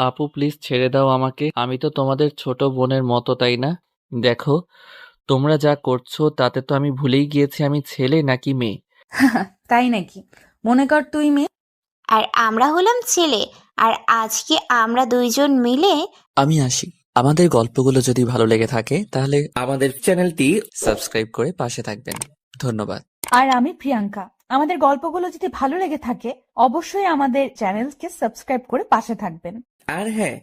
আপু প্লিজ ছেড়ে দাও আমাকে। আমি তো তোমাদের ছোট বোনের মতো, তাই না? দেখো, তোমরা যা করছো তাতে তো আমি ভুলেই গিয়েছি আমি ছেলে নাকি মেয়ে। তাই নাকি? মনে কর তুই মেয়ে। আর আমরা হলাম ছেলে। আর আজকে আমরা দুইজন মিলে আমি আসি। আমাদের গল্পগুলো যদি ভালো লেগে থাকে তাহলে আমাদের চ্যানেলটি সাবস্ক্রাইব করে পাশে থাকবেন। ধন্যবাদ। আর আমি প্রিয়াঙ্কা। আমাদের গল্পগুলো যদি ভালো লেগে থাকে অবশ্যই আমাদের চ্যানেলকে সাবস্ক্রাইব করে পাশে থাকবেন। আর হ্যাঁ,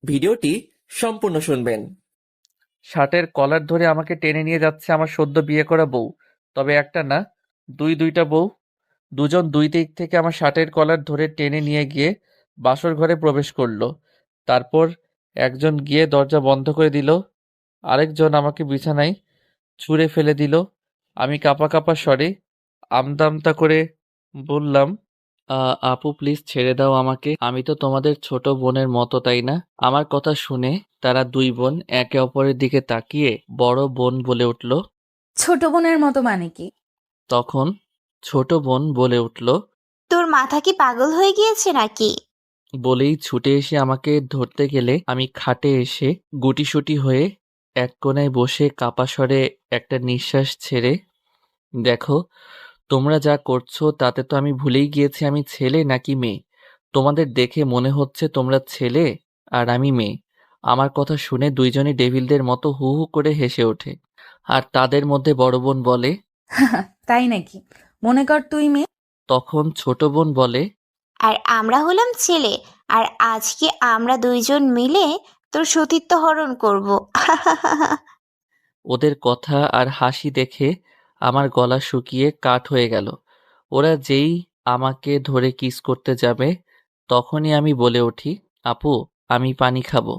ভিডিওটি সম্পূর্ণ শুনবেন। শার্টের কলার ধরে আমাকে টেনে নিয়ে যাচ্ছে আমার সদ্য বিয়ে করা বউ। তবে একটা না, দুইটা বউ। দুজন দুই দিক থেকে আমার শার্টের কলার ধরে টেনে নিয়ে গিয়ে বাসর ঘরে প্রবেশ করলো। তারপর একজন গিয়ে দরজা বন্ধ করে দিল, আরেকজন আমাকে বিছানায় ছুঁড়ে ফেলে দিল। আমি কাঁপা কাঁপা স্বরে আমতা আমতা করে বললাম, আপু প্লিজ ছেড়ে দাও আমাকে। আমি তো তোমাদের ছোট বোনের মতো, তাই না? আমার কথা শুনে তারা দুই বোন একে অপরের দিকে তাকিয়ে বড় বোন বলে উঠল। ছোট বোনের মতো মানে কি? তখন ছোট বোন বলে উঠল, তোর মাথা কি পাগল হয়ে গিয়েছে নাকি? বলেই ছুটে এসে আমাকে ধরতে গেলে আমি খাটে এসে গুটিসুটি হয়ে এক কোণায় বসে কাপা স্বরে একটা নিঃশ্বাস ছেড়ে, দেখো, তোমরা যা করছো তাতে তো আমি ভুলেই গিয়েছি আমি ছেলে নাকি মেয়ে। তোমাদের দেখে মনে হচ্ছে তোমরা ছেলে আর আমি মেয়ে। আমার কথা শুনে দুইজনই ডেভিলদের মতো হু হু করে হেসে ওঠে। আর তাদের মধ্যে বড় বোন বলে। তাই নাকি? মনে কর তুই মেয়ে। তখন ছোট বোন বলে, আর আমরা হলাম ছেলে। আর আজকে আমরা দুইজন মিলে তোর সতীত্ব হরণ করব। ওদের কথা আর হাসি দেখে আমার গলা শুকিয়ে কাঠ হয়ে গেল। ওরা যেই আমাকে ধরে কিস করতে যাবে তখনই আমি বলে উঠি, আপু, আমি পানি খাবো।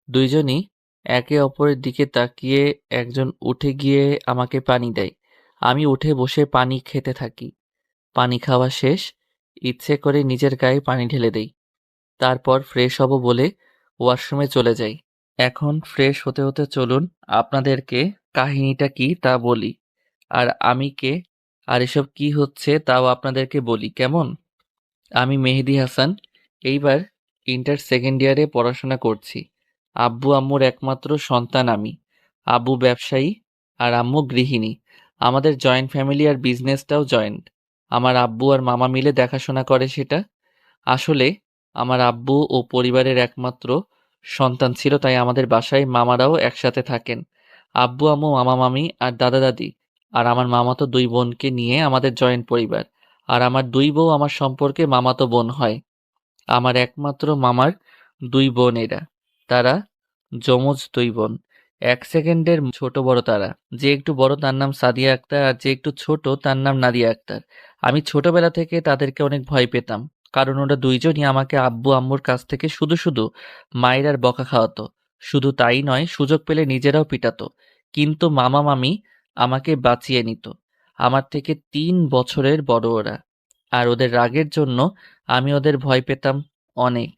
দুইজনই একে অপরের দিকে তাকিয়ে একজন উঠে গিয়ে আমাকে পানি দেয়। আমি উঠে বসে পানি খেতে থাকি। পানি খাওয়া শেষ, ইচ্ছে করে নিজের গায়ে পানি ঢেলে দেই। তারপর ফ্রেশ হব বলে ওয়াশরুমে চলে যাই। এখন ফ্রেশ হতে হতে চলুন আপনাদেরকে কাহিনীটা কি তা বলি। আর আমি কে, আর এসব কি হচ্ছে তাও আপনাদেরকে বলি, কেমন? আমি মেহেদী হাসান। এইবার ইন্টার সেকেন্ড ইয়ারে পড়াশোনা করছি। আব্বু আম্মুর একমাত্র সন্তান আমি। আব্বু ব্যবসায়ী আর আম্মু গৃহিণী। আমাদের জয়েন্ট ফ্যামিলি আর বিজনেসটাও জয়েন্ট। আমার আব্বু আর মামা মিলে দেখাশোনা করে সেটা। আসলে আমার আব্বু ও পরিবারের একমাত্র সন্তান ছিল, তাই আমাদের বাসায় মামারাও একসাথে থাকেন। আব্বু আম্মু মামা মামি আর দাদা দাদি আর আমার মামাতো দুই বোনকে নিয়ে আমাদের জয়েন্ট পরিবার। আর আমার দুই বউ আমার সম্পর্কে মামাতো বোন হয়। আমার একমাত্র মামার দুই বোন এরা। তারা যমজ দুই বোন। এক সেকেন্ডের ছোট বড় তারা। যে একটু বড় তার নাম সাদিয়া আক্তার আর যে একটু ছোট তার নাম নাদিয়া আক্তার। আমি ছোটবেলা থেকে তাদেরকে অনেক ভয় পেতাম, কারণ ওরা দুইজনই আমাকে আব্বু আম্মুর কাছ থেকে শুধু শুধু মায়ের আর বকা খাওয়াতো। শুধু তাই নয়, সুযোগ পেলে নিজেরাও পিটাতো। কিন্তু মামা মামি আমাকে বাঁচিয়ে নিত। আমার থেকে 3 বছরের বড় ওরা। আর ওদের রাগের জন্য আমি ওদের ভয় পেতাম অনেক।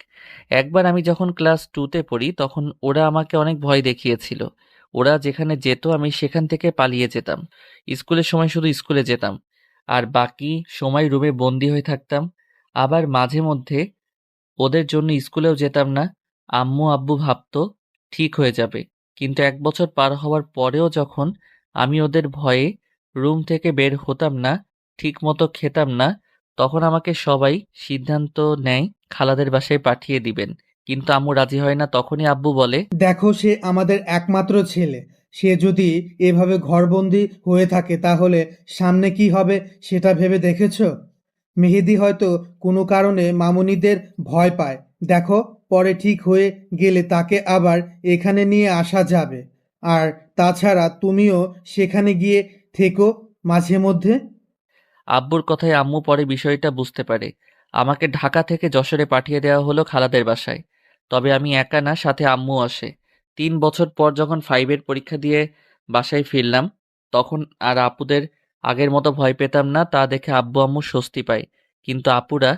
একবার আমি যখন ক্লাস 2তে পড়ি তখন ওরা আমাকে অনেক ভয় দেখিয়েছিল। ওরা যেখানে যেত আমি সেখান থেকে পালিয়ে যেতাম। স্কুলের সময় শুধু স্কুলে যেতাম, আর বাকি সময় রুমে বন্দি হয়ে থাকতাম। আবার মাঝে মধ্যে ওদের জন্য স্কুলেও যেতাম না। আম্মু আব্বু ভাবতো ঠিক হয়ে যাবে, কিন্তু 1 বছর পার হওয়ার পরেও যখন আমি ওদের ভয়ে রুম থেকে বের হতাম না, ঠিক মতো খেতাম না, তখন আমাকে সবাই সিদ্ধান্ত নেয় খালাদের বাসায় পাঠিয়ে দিবেন। কিন্তু আম্মু রাজি হয় না। তখনই আব্বু বলে, দেখো, সে আমাদের একমাত্র ছেলে। সে যদি এভাবে ঘরবন্দি হয়ে থাকে তাহলে সামনে কি হবে সেটা ভেবে দেখেছো? মেহেদী হয়তো কোনো কারণে মামুনিদের ভয় পায়। দেখো, পরে ঠিক হয়ে গেলে তাকে আবার এখানে নিয়ে আসা যাবে। আর তাছাড়া তুমিও সেখানে গিয়ে থেকো মাঝে মধ্যে। আব্বুর কথায় আম্মু পরে বিষয়টা বুঝতে পারে। আমাকে ঢাকা থেকে যশোরে পাঠিয়ে দেওয়া হলো খালাদের বাসায়। তবে আমি একা না, সাথে আম্মু আসে। 3 বছর পর যখন 5-এর পরীক্ষা দিয়ে বাসায় ফিরলাম, তখন আর আপুদের আগের মতো ভয় পেতাম না। তা দেখে আব্বু আম্মু স্বস্তি পায়। কিন্তু আপুরা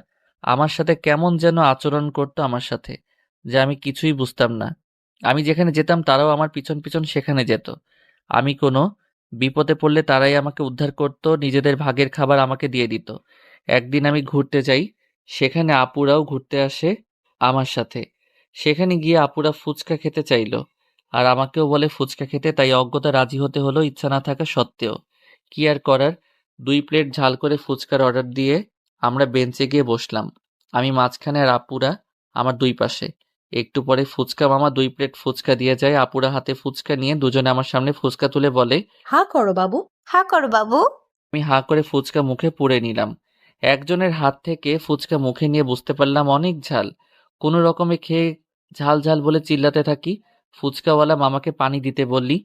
আমার সাথে কেমন যেন আচরণ করতো আমার সাথে, যে আমি কিছুই বুঝতাম না। আমি যেখানে যেতাম তারাও আমার পিছন পিছন সেখানে যেত। আমি কোনো বিপদে পড়লে তারাই আমাকে উদ্ধার করত, নিজেদের ভাগের খাবার আমাকে দিয়ে দিত। একদিন আমি ঘুরতে যাই, সেখানে আপুরাও ঘুরতে আসে আমার সাথে। সেখানে গিয়ে আপুরা ফুচকা খেতে চাইলো আর আমাকেও বলে ফুচকা খেতে, তাই অজ্ঞতা রাজি হতে হলো ইচ্ছা না থাকা সত্ত্বেও। কি আর করার, 2 প্লেট ঝাল করে ফুচকার অর্ডার দিয়ে আমরা বেঞ্চে গিয়ে বসলাম। আমি মাঝখানে আর আপুরা আমার দুই পাশে। একটু পরে ফুচকা মামা 2 প্লেট ফুচকা দিয়ে যায়। আপুরা হাতে ফুচকা নিয়ে দুজনে আমার সামনে ফুচকা তুলে বলে। হা করো বাবু। হা করো বাবু। আমি হাঁ করে ফুচকা মুখে পুরে নিলাম। একজনের হাত থেকে ফুচকা মুখে নিয়ে বুঝতে পারলাম অনেক ঝাল। কোনো রকমে খেয়ে ঝাল ঝাল বলে চিল্লাতে থাকি। ফুচকাওয়ালা মামাকে পানি দিতে বললি।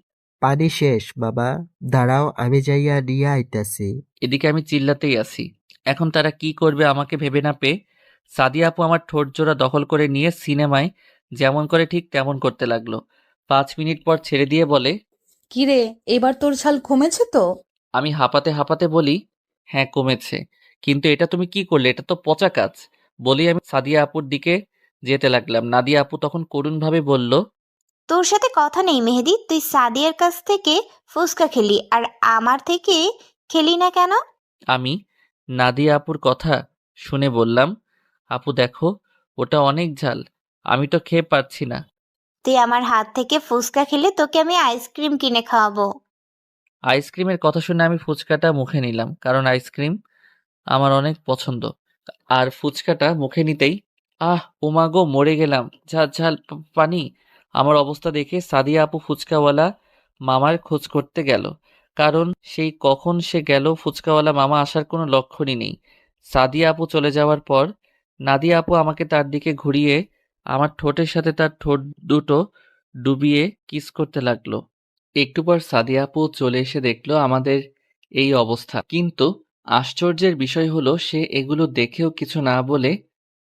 পানি শেষ বাবা, দাঁড়াও আমি যাইয়া নিয়ে আইতাছি। এদিকে আমি চিল্লাতেই আছি। এখন তারা কি করবে আমাকে ভেবে না পেয়ে সাদিয়া আপু আমার ঠোঁট জোড়া দখল করে নিয়ে সিনেমায় যেমন করে ঠিক তেমন করতে লাগলো। 5 মিনিট পর ছেড়ে দিয়ে বলে। কিরে, এবার তোর ঝাল কমেছে তো? আমি হাঁপাতে হাঁপাতে বলি, হ্যাঁ কমেছে, কিন্তু এটা তুমি কি করলে, এটা তো পচা কাজ। বলেই আমি সাদিয়া আপুর দিকে যেতে লাগলাম। নাদিয়া আপু তখন করুণভাবে বলল। তোর সাথে কথা নেই মেহেদি, তুই সাদিয়ার কাছ থেকে ফুচকা খেলি আর আমার থেকে খেলি না কেন? আমি নাদিয়া আপুর কথা শুনে বললাম, আপু দেখো, ওটা অনেক ঝাল, আমি তো খেয়ে পারছি না। তুই আমার হাত থেকে ফুচকা খেলে তোকে আমি আইসক্রিম কিনে খাওয়াবো। আইসক্রিমের কথা শুনে আমি ফুচকাটা মুখে নিলাম, কারণ আইসক্রিম আমার অনেক পছন্দ। আর ফুচকাটা মুখে নিতেই ওমা গো, মরে গেলাম, ঝাল ঝাল পানি। আমার অবস্থা দেখে সাদিয়া আপু ফুচকাওয়ালা মামার খোঁজ করতে গেল, কারণ সেই কখন সে গেল ফুচকাওয়ালা মামা আসার কোনো লক্ষণই নেই। সাদিয়া আপু চলে যাওয়ার পর নাদিয়া আপু আমাকে তার দিকে ঘুরিয়ে আমার ঠোঁটের সাথে তার ঠোঁট দুটো ডুবিয়ে কিস করতে লাগলো। একটু পর সাদিয়া আপু চলে এসে দেখলো আমাদের এই অবস্থা, কিন্তু আশ্চর্যের বিষয় হলো সে এগুলো দেখেও কিছু না বলে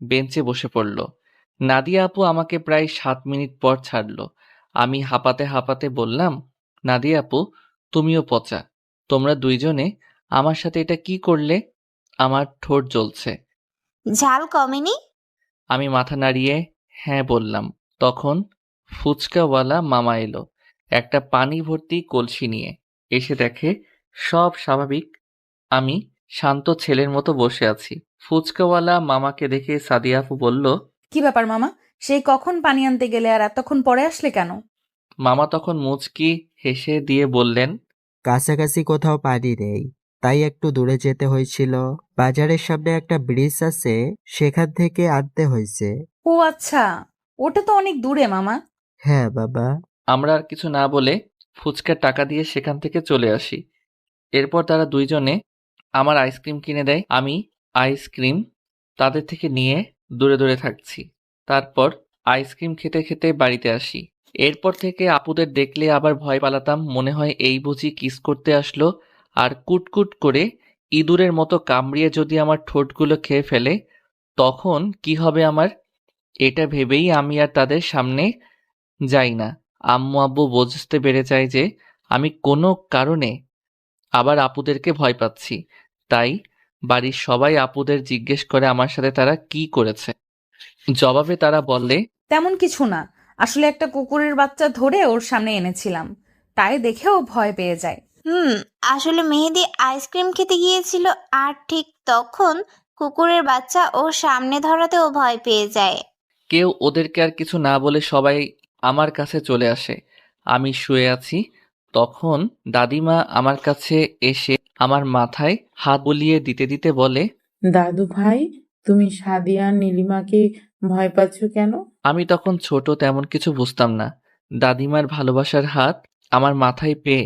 বেঞ্চে বসে পড়ল। নাদিয়া আপু আমাকে প্রায় 7 মিনিট পর ছাড়লো। আমি হাঁপাতে হাঁপাতে বললাম, নাদিয়া আপু তুমিও পচা, তোমরা দুইজনে আমার সাথে এটা কি করলে? আমার ঠোঁট জ্বলছে। ঝাল কমেনি? আমি মাথা নাড়িয়ে হ্যাঁ বললাম। তখন ফুচকাওয়ালা মামা এলো একটা পানি ভর্তি কলসি নিয়ে। এসে দেখে সব স্বাভাবিক, আমি শান্ত ছেলের মতো বসে আছি। ফুচকাওয়ালা মামাকে দেখে সাদিয়া আপু বলল। কি ব্যাপার মামা, সেই কখন পানি আনতে গেলে আর এতক্ষণ পরে আসলে কেন? মামা তখন মুচকি হেসে দিয়ে বললেন। কাছাকাছি কোথাও পানি নেই, তাই একটু দূরে যেতে হয়েছিল। বাজারের সামনে একটা ব্রিজ আছে, সেখান থেকে আনতে হয়েছে। ও আচ্ছা, ওটা তো অনেক দূরে মামা। হ্যাঁ বাবা। আমরা আর কিছু না বলে ফুচকার টাকা দিয়ে সেখান থেকে চলে আসি। এরপর তারা দুইজনে আমার আইসক্রিম কিনে দেয়। আমি আইসক্রিম তাদের থেকে নিয়ে দূরে দূরে থাকছি। তারপর আইসক্রিম খেতে খেতে বাড়িতে আসি। এরপর থেকে আপুদের দেখলে আবার ভয় পালাতাম, মনে হয় এই বুঝি কিস করতে আসলো, আর কুটকুট করে ইঁদুরের মতো কামড়িয়ে যদি আমার ঠোঁটগুলো খেয়ে ফেলে তখন কি হবে আমার। এটা ভেবেই আমি আর তাদের সামনে যাই না। আম্মু আব্বু বুঝতে পেরে যায় যে আমি কোনো কারণে আবার আপুদেরকে ভয় পাচ্ছি, তাই বাড়ির সবাই আপুদের জিজ্ঞেস করে আমার সাথে তারা কি করেছে। জবাবে তারা বলে। তেমন কিছু না, আসলে একটা কুকুরের বাচ্চা ধরে ওর সামনে এনেছিলাম, তাই দেখে ও ভয় পেয়ে যায়। আসলে মেহেদি আইসক্রিম খেতে গিয়েছিল আর ঠিক তখন কুকুরের বাচ্চা ওর সামনে ধরাতে ও ভয় পেয়ে যায়। কেউ ওদেরকে আর কিছু না বলে সবাই আমার কাছে চলে আসে। আমি শুয়ে আছি, তখন দাদিমা আমার কাছে এসে আমার মাথায় হাত বুলিয়ে দিতে দিতে বলে। দাদু ভাই, তুমি সাদিয়া নীলিমাকে ভয় পাচ্ছ কেন? আমি তখন ছোট, তেমন কিছু বুঝতাম না। দাদিমার ভালোবাসার হাত আমার মাথায় পেয়ে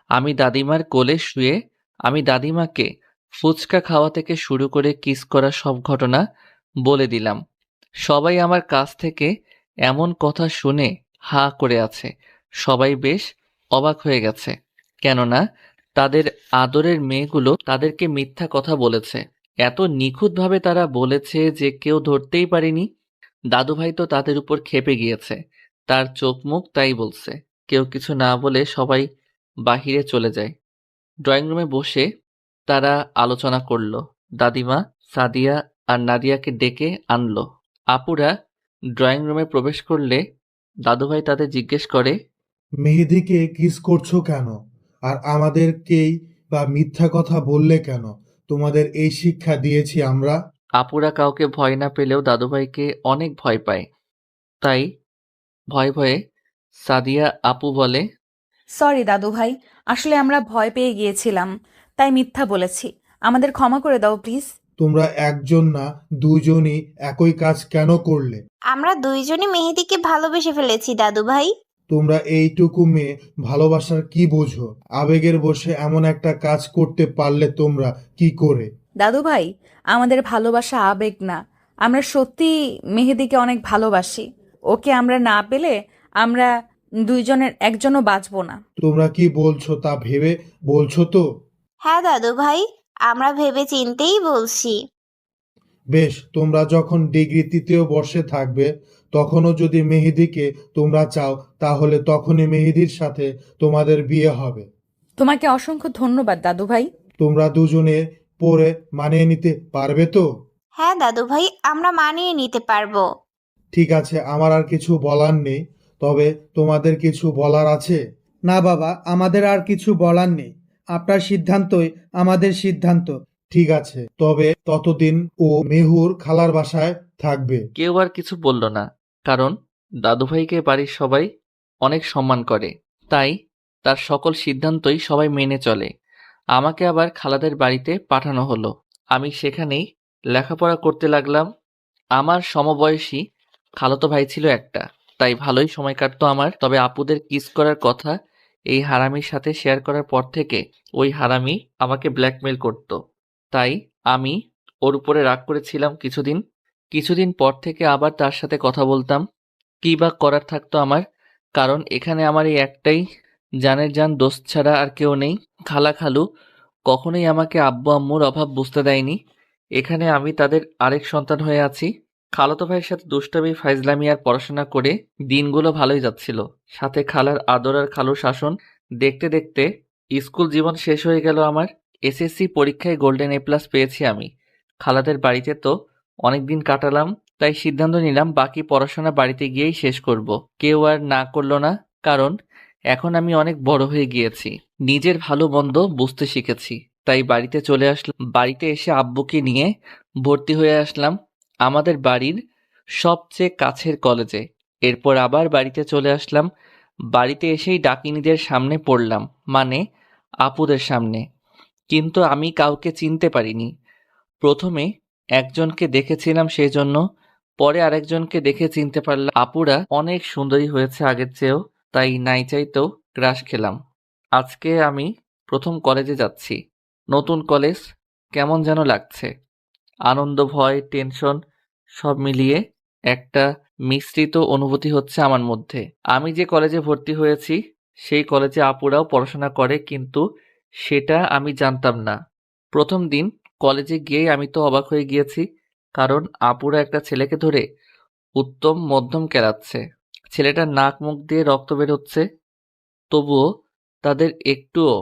আমি দাদিমার কোলে শুয়ে আমি দাদিমাকে ফুচকা খাওয়া থেকে শুরু করে কিস করা সব ঘটনা বলে দিলাম। সবাই আমার কাছ থেকে এমন কথা শুনে হা করে আছে। সবাই বেশ অবাক হয়ে গেছে, কেননা তাদের আদরের মেয়েগুলো তাদেরকে মিথ্যা কথা বলেছে। এত নিখুঁতভাবে তারা বলেছে যে কেউ ধরতেই পারেনি। দাদুভাই তো তাদের উপর ক্ষেপে গিয়েছে, তার চোখ মুখ তাই বলছে। কেউ কিছু না বলে সবাই বাহিরে চলে যায়। ড্রয়িং রুমে বসে তারা আলোচনা করলো। দাদিমা সাদিয়া আর নাদিয়াকে ডেকে আনলো। আপুরা ড্রয়িং রুমে প্রবেশ করলে দাদুভাই তাদের জিজ্ঞেস করে। মেহেদিকে কিস করছো কেন? আর আমাদেরকেই বা মিথ্যা কথা বললে কেন? তোমাদের এই শিক্ষা দিয়েছি আমরা? আপুরা কাউকে ভয় না পেলেও দাদুভাইকে অনেক ভয় পায়। তাই ভয়ে ভয়ে সাদিয়া আপু বলে, সরি দাদু ভাই, আসলে আমরা ভয় পেয়ে গিয়েছিলাম, তাই মিথ্যা বলেছি। আমাদের ক্ষমা করে দাও প্লিজ। তোমরা একজন না দুজনই একই কাজ কেন করলে? আমরা দুইজনই মেহেদিকে ভালোবেসে ফেলেছি দাদু ভাই। তোমরা এইটুকু মেয়ে ভালোবাসার কি বোঝো? আবেগের বশে এমন একটা কাজ করতে পারলে তোমরা কি করে? দাদু ভাই, আমাদের ভালোবাসা আবেগ না, আমরা সত্যি মেহেদিকে অনেক ভালোবাসি। ওকে আমরা না পেলে আমরা দুইজনের একজনও বাঁচবো না। তোমরা কি বলছো তা ভেবে বলছো তো? হ্যাঁ দাদু ভাই, আমরা ভেবে চিন্তেই বলছি। বেশ, তোমরা যখন ডিগ্রি ৩য় বর্ষে থাকবে তখনও যদি মেহেদীকে তোমরা চাও তাহলে তখনই মেহেদীর সাথে তোমাদের বিয়ে হবে। তোমাকে অসংখ্য ধন্যবাদ দাদু ভাই। তোমরা দুজনে পরে মানিয়ে নিতে পারবে তো? হ্যাঁ দাদু ভাই, আমরা মানিয়ে নিতে পারবো। ঠিক আছে, আমার আর কিছু বলার নেই। তবে তোমাদের কিছু বলার আছে? না বাবা, আমাদের আর কিছু বলার নেই। আপনার সিদ্ধান্তই আমাদের সিদ্ধান্ত। ঠিক আছে, তবে ততদিন ও মেহুর খালার বাসায় থাকবে। কেউ আর কিছু বলল না, কারণ দাদুভাইকে বাড়ির সবাই অনেক সম্মান করে। তাই তার সকল সিদ্ধান্তই সবাই মেনে চলে। আমাকে আবার খালাদের বাড়িতে পাঠানো হলো। আমি সেখানেই লেখাপড়া করতে লাগলাম। আমার সমবয়সী খালাতো ভাই ছিল একটা, তাই ভালোই সময় কাটতো আমার। তবে আপুদের কিস করার কথা এই হারামির সাথে শেয়ার করার পর থেকে ওই হারামি আমাকে ব্ল্যাকমেল করত। তাই আমি ওর উপরে রাগ করেছিলাম কিছুদিন। কিছুদিন পর থেকে আবার তার সাথে কথা বলতাম। কী বা করার থাকতো আমার, কারণ এখানে আমার এই একটাই জানের জান দোস্ত ছাড়া আর কেউ নেই। খালা খালু কখনোই আমাকে আব্বু আম্মুর অভাব বুঝতে দেয়নি। এখানে আমি তাদের আরেক সন্তান হয়ে আছি। খালাতো ভাইয়ের সাথে দুষ্টামি ফাইজলামি আর পড়াশোনা করে দিনগুলো ভালোই যাচ্ছিল। সাথে খালার আদর আর খালুর শাসন দেখতে দেখতে স্কুল জীবন শেষ হয়ে গেল আমার। এসএসসি পরীক্ষায় গোল্ডেন A+ পেয়েছি আমি। খালাদের বাড়িতে তো অনেক দিন কাটালাম, তাই সিদ্ধান্ত নিলাম বাকি পড়াশোনা বাড়িতে গিয়েই শেষ করব। কেউ আর না করলো না, কারণ এখন আমি অনেক বড় হয়ে গিয়েছি, নিজের ভালো মন্দ বুঝতে শিখেছি। তাই বাড়িতে চলে আসলাম। বাড়িতে এসে আব্বুকে নিয়ে ভর্তি হয়ে আসলাম আমাদের বাড়ির সবচেয়ে কাছের কলেজে। এরপর আবার বাড়িতে চলে আসলাম। বাড়িতে এসেই ডাকিনীদের সামনে পড়লাম, মানে আপুদের সামনে। কিন্তু আমি কাউকে চিনতে পারিনি। প্রথমে একজনকে দেখেছিলাম সেজন্য, পরে আরেকজনকে দেখে চিনতে পারলাম। আপুরা অনেক সুন্দরী হয়েছে আগের চেয়েও, তাই নাই চাইতেও ক্রাশ খেলাম। আজকে আমি প্রথম কলেজে যাচ্ছি। নতুন কলেজ, কেমন যেন লাগছে। আনন্দ, ভয়, টেনশন সব মিলিয়ে একটা মিশ্রিত অনুভূতি হচ্ছে আমার মধ্যে। আমি যে কলেজে ভর্তি হয়েছি সেই কলেজে আপুরাও পড়াশোনা করে, কিন্তু সেটা আমি জানতাম না। প্রথম দিন কলেজে গিয়েই আমি তো অবাক হয়ে গিয়েছি, কারণ আপুরা একটা ছেলেকে ধরে উত্তম মধ্যম কেলাচ্ছে। ছেলেটার নাক মুখ দিয়ে রক্ত বের হচ্ছে, তবুও তাদের একটুও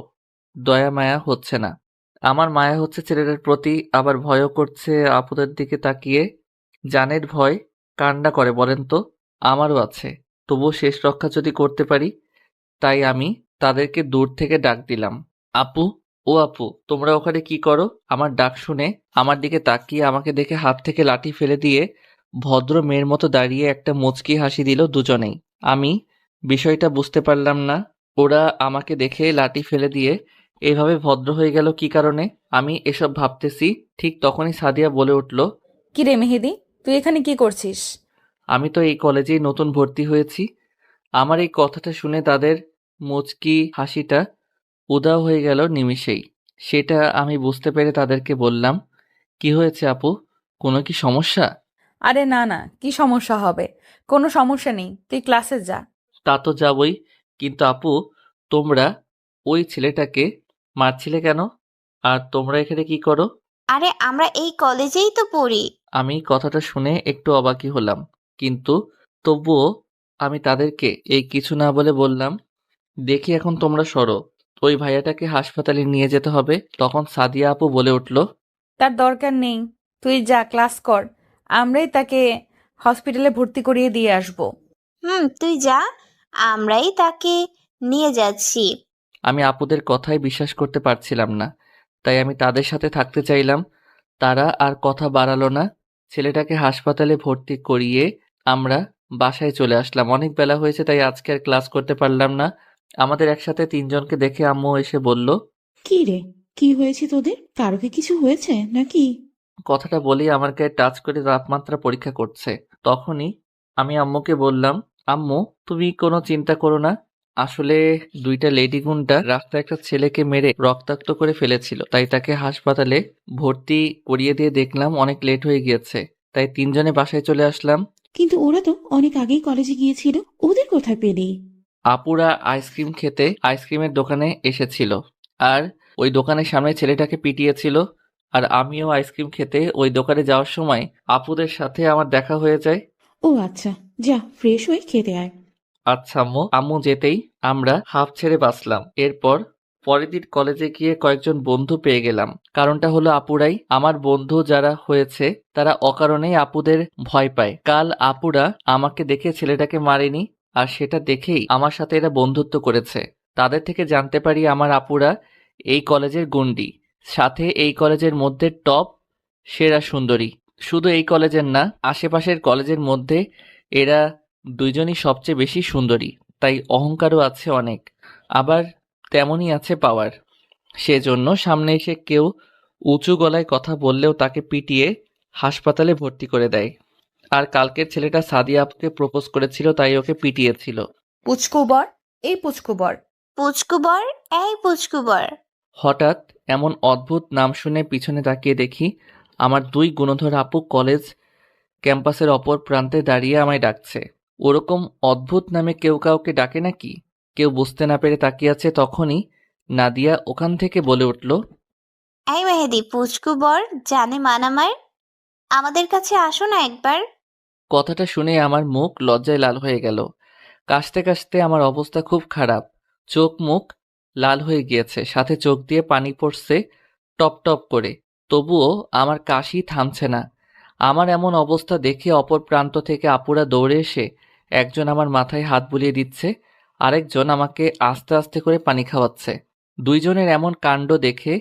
দয়া মায়া হচ্ছে না। আমার মায়া হচ্ছে ছেলেটার প্রতি, আবার ভয়ও করছে আপুদের দিকে তাকিয়ে। জানের ভয় কান্ডা করে বলেন তো? আমারও আছে, তবুও শেষ রক্ষা যদি করতে পারি। তাই আমি তাদেরকে দূর থেকে ডাক দিলাম, আপু, ও আপু, তোমরা ওখানে কি করো? আমার ডাক শুনে আমার দিকে তাকিয়ে আমাকে দেখে হাত থেকে লাঠি ফেলে দিয়ে ভদ্র মেয়ের মতো দাঁড়িয়ে একটা মুচকি হাসি দিল দুজনেই। আমি বিষয়টা বুঝতে পারলাম না, ওরা আমাকে দেখে লাঠি ফেলে দিয়ে এভাবে ভদ্র হয়ে গেল কি কারণে। আমি এসব ভাবতেছি, ঠিক তখনই সাদিয়া বলে উঠল, কি রে মেহেদি, তুই এখানে কি করছিস? আমি তো এই কলেজেই নতুন ভর্তি হয়েছি। আমার এই কথাটা শুনে তাদের মুচকি হাসিটা উধাও হয়ে গেল নিমিষেই। সেটা আমি বুঝতে পেরে তাদেরকে বললাম, কি হয়েছে আপু, কোনো কি সমস্যা? আরে না না, কি সমস্যা হবে? কোনো সমস্যা নেই, তুই ক্লাসে যা। তা তো যাবই, কিন্তু আপু, তোমরা ওই ছেলেটাকে মারছিলে কেন? আর তোমরা এখানে কি করো? আরে আমরা এই কলেজেই তো পড়ি। আমি কথাটা শুনে একটু অবাকই হলাম, কিন্তু তবুও আমি তাদেরকে এই কিছু না বলে বললাম, দেখি এখন তোমরা সরো, ওই ভাইয়াটাকে হাসপাতালে নিয়ে যেতে হবে। তখন সাদিয়া আপু বলে উঠল, তার দরকার নেই, তুই যা ক্লাস কর, আমরাই তাকে হসপিটালে ভর্তি করিয়ে দিয়ে আসবো। তুই যা, আমরাই তাকে নিয়ে যাচ্ছি। আমি আপুদের কথাই বিশ্বাস করতে পারছিলাম না, তাই আমি তাদের সাথে থাকতে চাইলাম। তারা আর কথা বাড়ালো না। ছেলেটাকে হাসপাতালে ভর্তি করিয়ে আমরা বাসায় চলে আসলাম। অনেক বেলা হয়েছে তাই আজকে আর ক্লাস করতে পারলাম না। আমাদের একসাথে তিনজনকে দেখে আম্মু এসে বলল। কি রে, কি হয়েছে তোদের? কারো কি কিছু হয়েছে নাকি? কথাটা বলেই আমার গায়ে টাচ করে তাপমাত্রা পরীক্ষা করছে। তখনই আমি আম্মুকে বললাম, আম্মু তুমি কোনো চিন্তা করো না। আসলে দুইটা লেডি গুন্ডা রাস্তায় একটা ছেলেকে মেরে রক্তাক্ত করে ফেলেছিল, তাই তাকে হাসপাতালে ভর্তি করিয়ে দিয়ে দেখলাম অনেক লেট হয়ে গিয়েছে, তাই তিনজনে বাসায় চলে আসলাম। কিন্তু ওরা তো অনেক আগেই কলেজে গিয়েছিল, ওদের কোথায় পেলি? আপুরা আইসক্রিম খেতে আইসক্রিমের দোকানে এসেছিল, আর ওই দোকানের সামনে ছেলেটাকে পিটিয়েছিল। আর আমিও আইসক্রিম খেতে ওই দোকানে যাওয়ার সময় আপুদের সাথে আমার দেখা হয়ে যায়। ও আচ্ছা, যা ফ্রেশ হয়ে খেতে আয়। আচ্ছা আম্মু। আম্মু যেতেই আমরা হাঁপ ছেড়ে বাঁচলাম। এরপর পরের দিন কলেজে গিয়ে কয়েকজন বন্ধু পেয়ে গেলাম। কারণটা হলো আপুরাই। আমার বন্ধু যারা হয়েছে তারা অকারণেই আপুদের ভয় পায়। কাল আপুরা আমাকে দেখে ছেলেটাকে মারেনি, আর সেটা দেখেই আমার সাথে এরা বন্ধুত্ব করেছে। তাদের থেকে জানতে পারি আমার আপুরা এই কলেজের গুন্ডি, সাথে এই কলেজের মধ্যে টপ সেরা সুন্দরী। শুধু এই কলেজের না, আশেপাশের কলেজের মধ্যে এরা দুইজনই সবচেয়ে বেশি সুন্দরী, তাই অহংকারও আছে অনেক। আবার তেমনই আছে পাওয়ার। সেজন্য সামনে এসে কেউ উঁচু গলায় কথা বললেও তাকে পিটিয়ে হাসপাতালে ভর্তি করে দেয়। আর কালকের ছেলেটা সাদিয়া আপুকে প্রপোজ করেছিল, তাই ওকে পিটিয়েছিল। পুচকুবর, এই পুচকুবর। পুচকুবর, এই পুচকুবর। হঠাৎ এমন অদ্ভুত নাম শুনে পিছনে তাকিয়ে দেখি আমার দুই গুণধর আপু কলেজ ক্যাম্পাসের অপর প্রান্তে দাঁড়িয়ে আমায় ডাকছে। ওরকম অদ্ভুত নামে কেউ কাউকে ডাকে নাকি? কেউ বুঝতে না পেরে তাকিয়ে আছে। তখনই নাদিয়া ওখান থেকে বলে উঠল, এই মেহেদি, পুচকুবর জানে মানামার, আমাদের কাছে আসো না একবার। কথাটা শুনে আমার মুখ লজ্জায় লাল হয়ে গেল। কাশতে কাশতে আমার অবস্থা খুব খারাপ। চোখ মুখ লাল হয়ে গিয়েছে, সাথে চোখ দিয়ে পানি পড়ছে টপ টপ করে। তবুও আমার কাশি থামছে না। আমার এমন অবস্থা দেখে অপর প্রান্ত থেকে আপুরা দৌড়ে এসে একজন আমার মাথায় হাত বুলিয়ে দিচ্ছে, আরেকজন আমাকে আস্তে আস্তে করে পানি খাওয়াচ্ছে। দুইজনের এমন কাণ্ড দেখে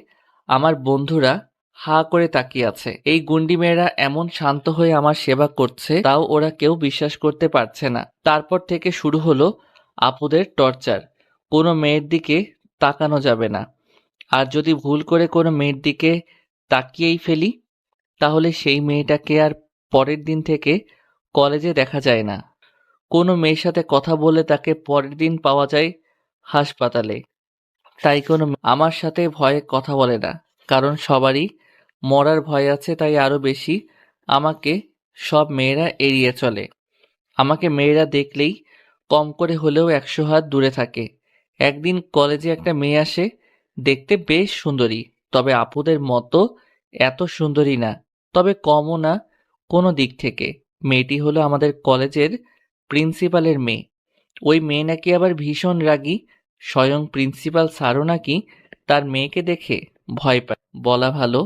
আমার বন্ধুরা হা করে তাকিয়ে আছে। এই গুন্ডি মেয়েরা এমন শান্ত হয়ে আমার সেবা করছে, তাও ওরা কেউ বিশ্বাস করতে পারছে না। তারপর থেকে শুরু হলো আপুদের টর্চার। কোনো মেয়ের দিকে তাকানো যাবে না, আর যদি ভুল করে কোনো মেয়ের দিকে তাকিয়েই ফেলি তাহলে সেই মেয়েটাকে আর পরের দিন থেকে কলেজে দেখা যায় না। কোনো মেয়ের সাথে কথা বলে তাকে পরের দিন পাওয়া যায় হাসপাতালে। তাই কোনো আমার সাথে ভয়ে কথা বলে না, কারণ সবারই মরার ভয় আছে, তাই আরো বেশি আমাকে সব মেয়েরা এড়িয়ে চলে। আমাকে মেয়েরা দেখলেই কম করে হলেও 100 হাত দূরে থাকে। একদিন কলেজে একটা মেয়ে আসে, দেখতে বেশ সুন্দরী, তবে আপুদের মতো এত সুন্দরী না, তবে কমও না কোনো দিক থেকে। মেয়েটি হলো আমাদের কলেজের প্রিন্সিপালের মেয়ে। ওই মেয়ে নাকি আবার ভীষণ রাগী। স্বয়ং প্রিন্সিপাল স্যারও নাকি তার মেয়েকে দেখে ভয় পায়। বলা ভালো,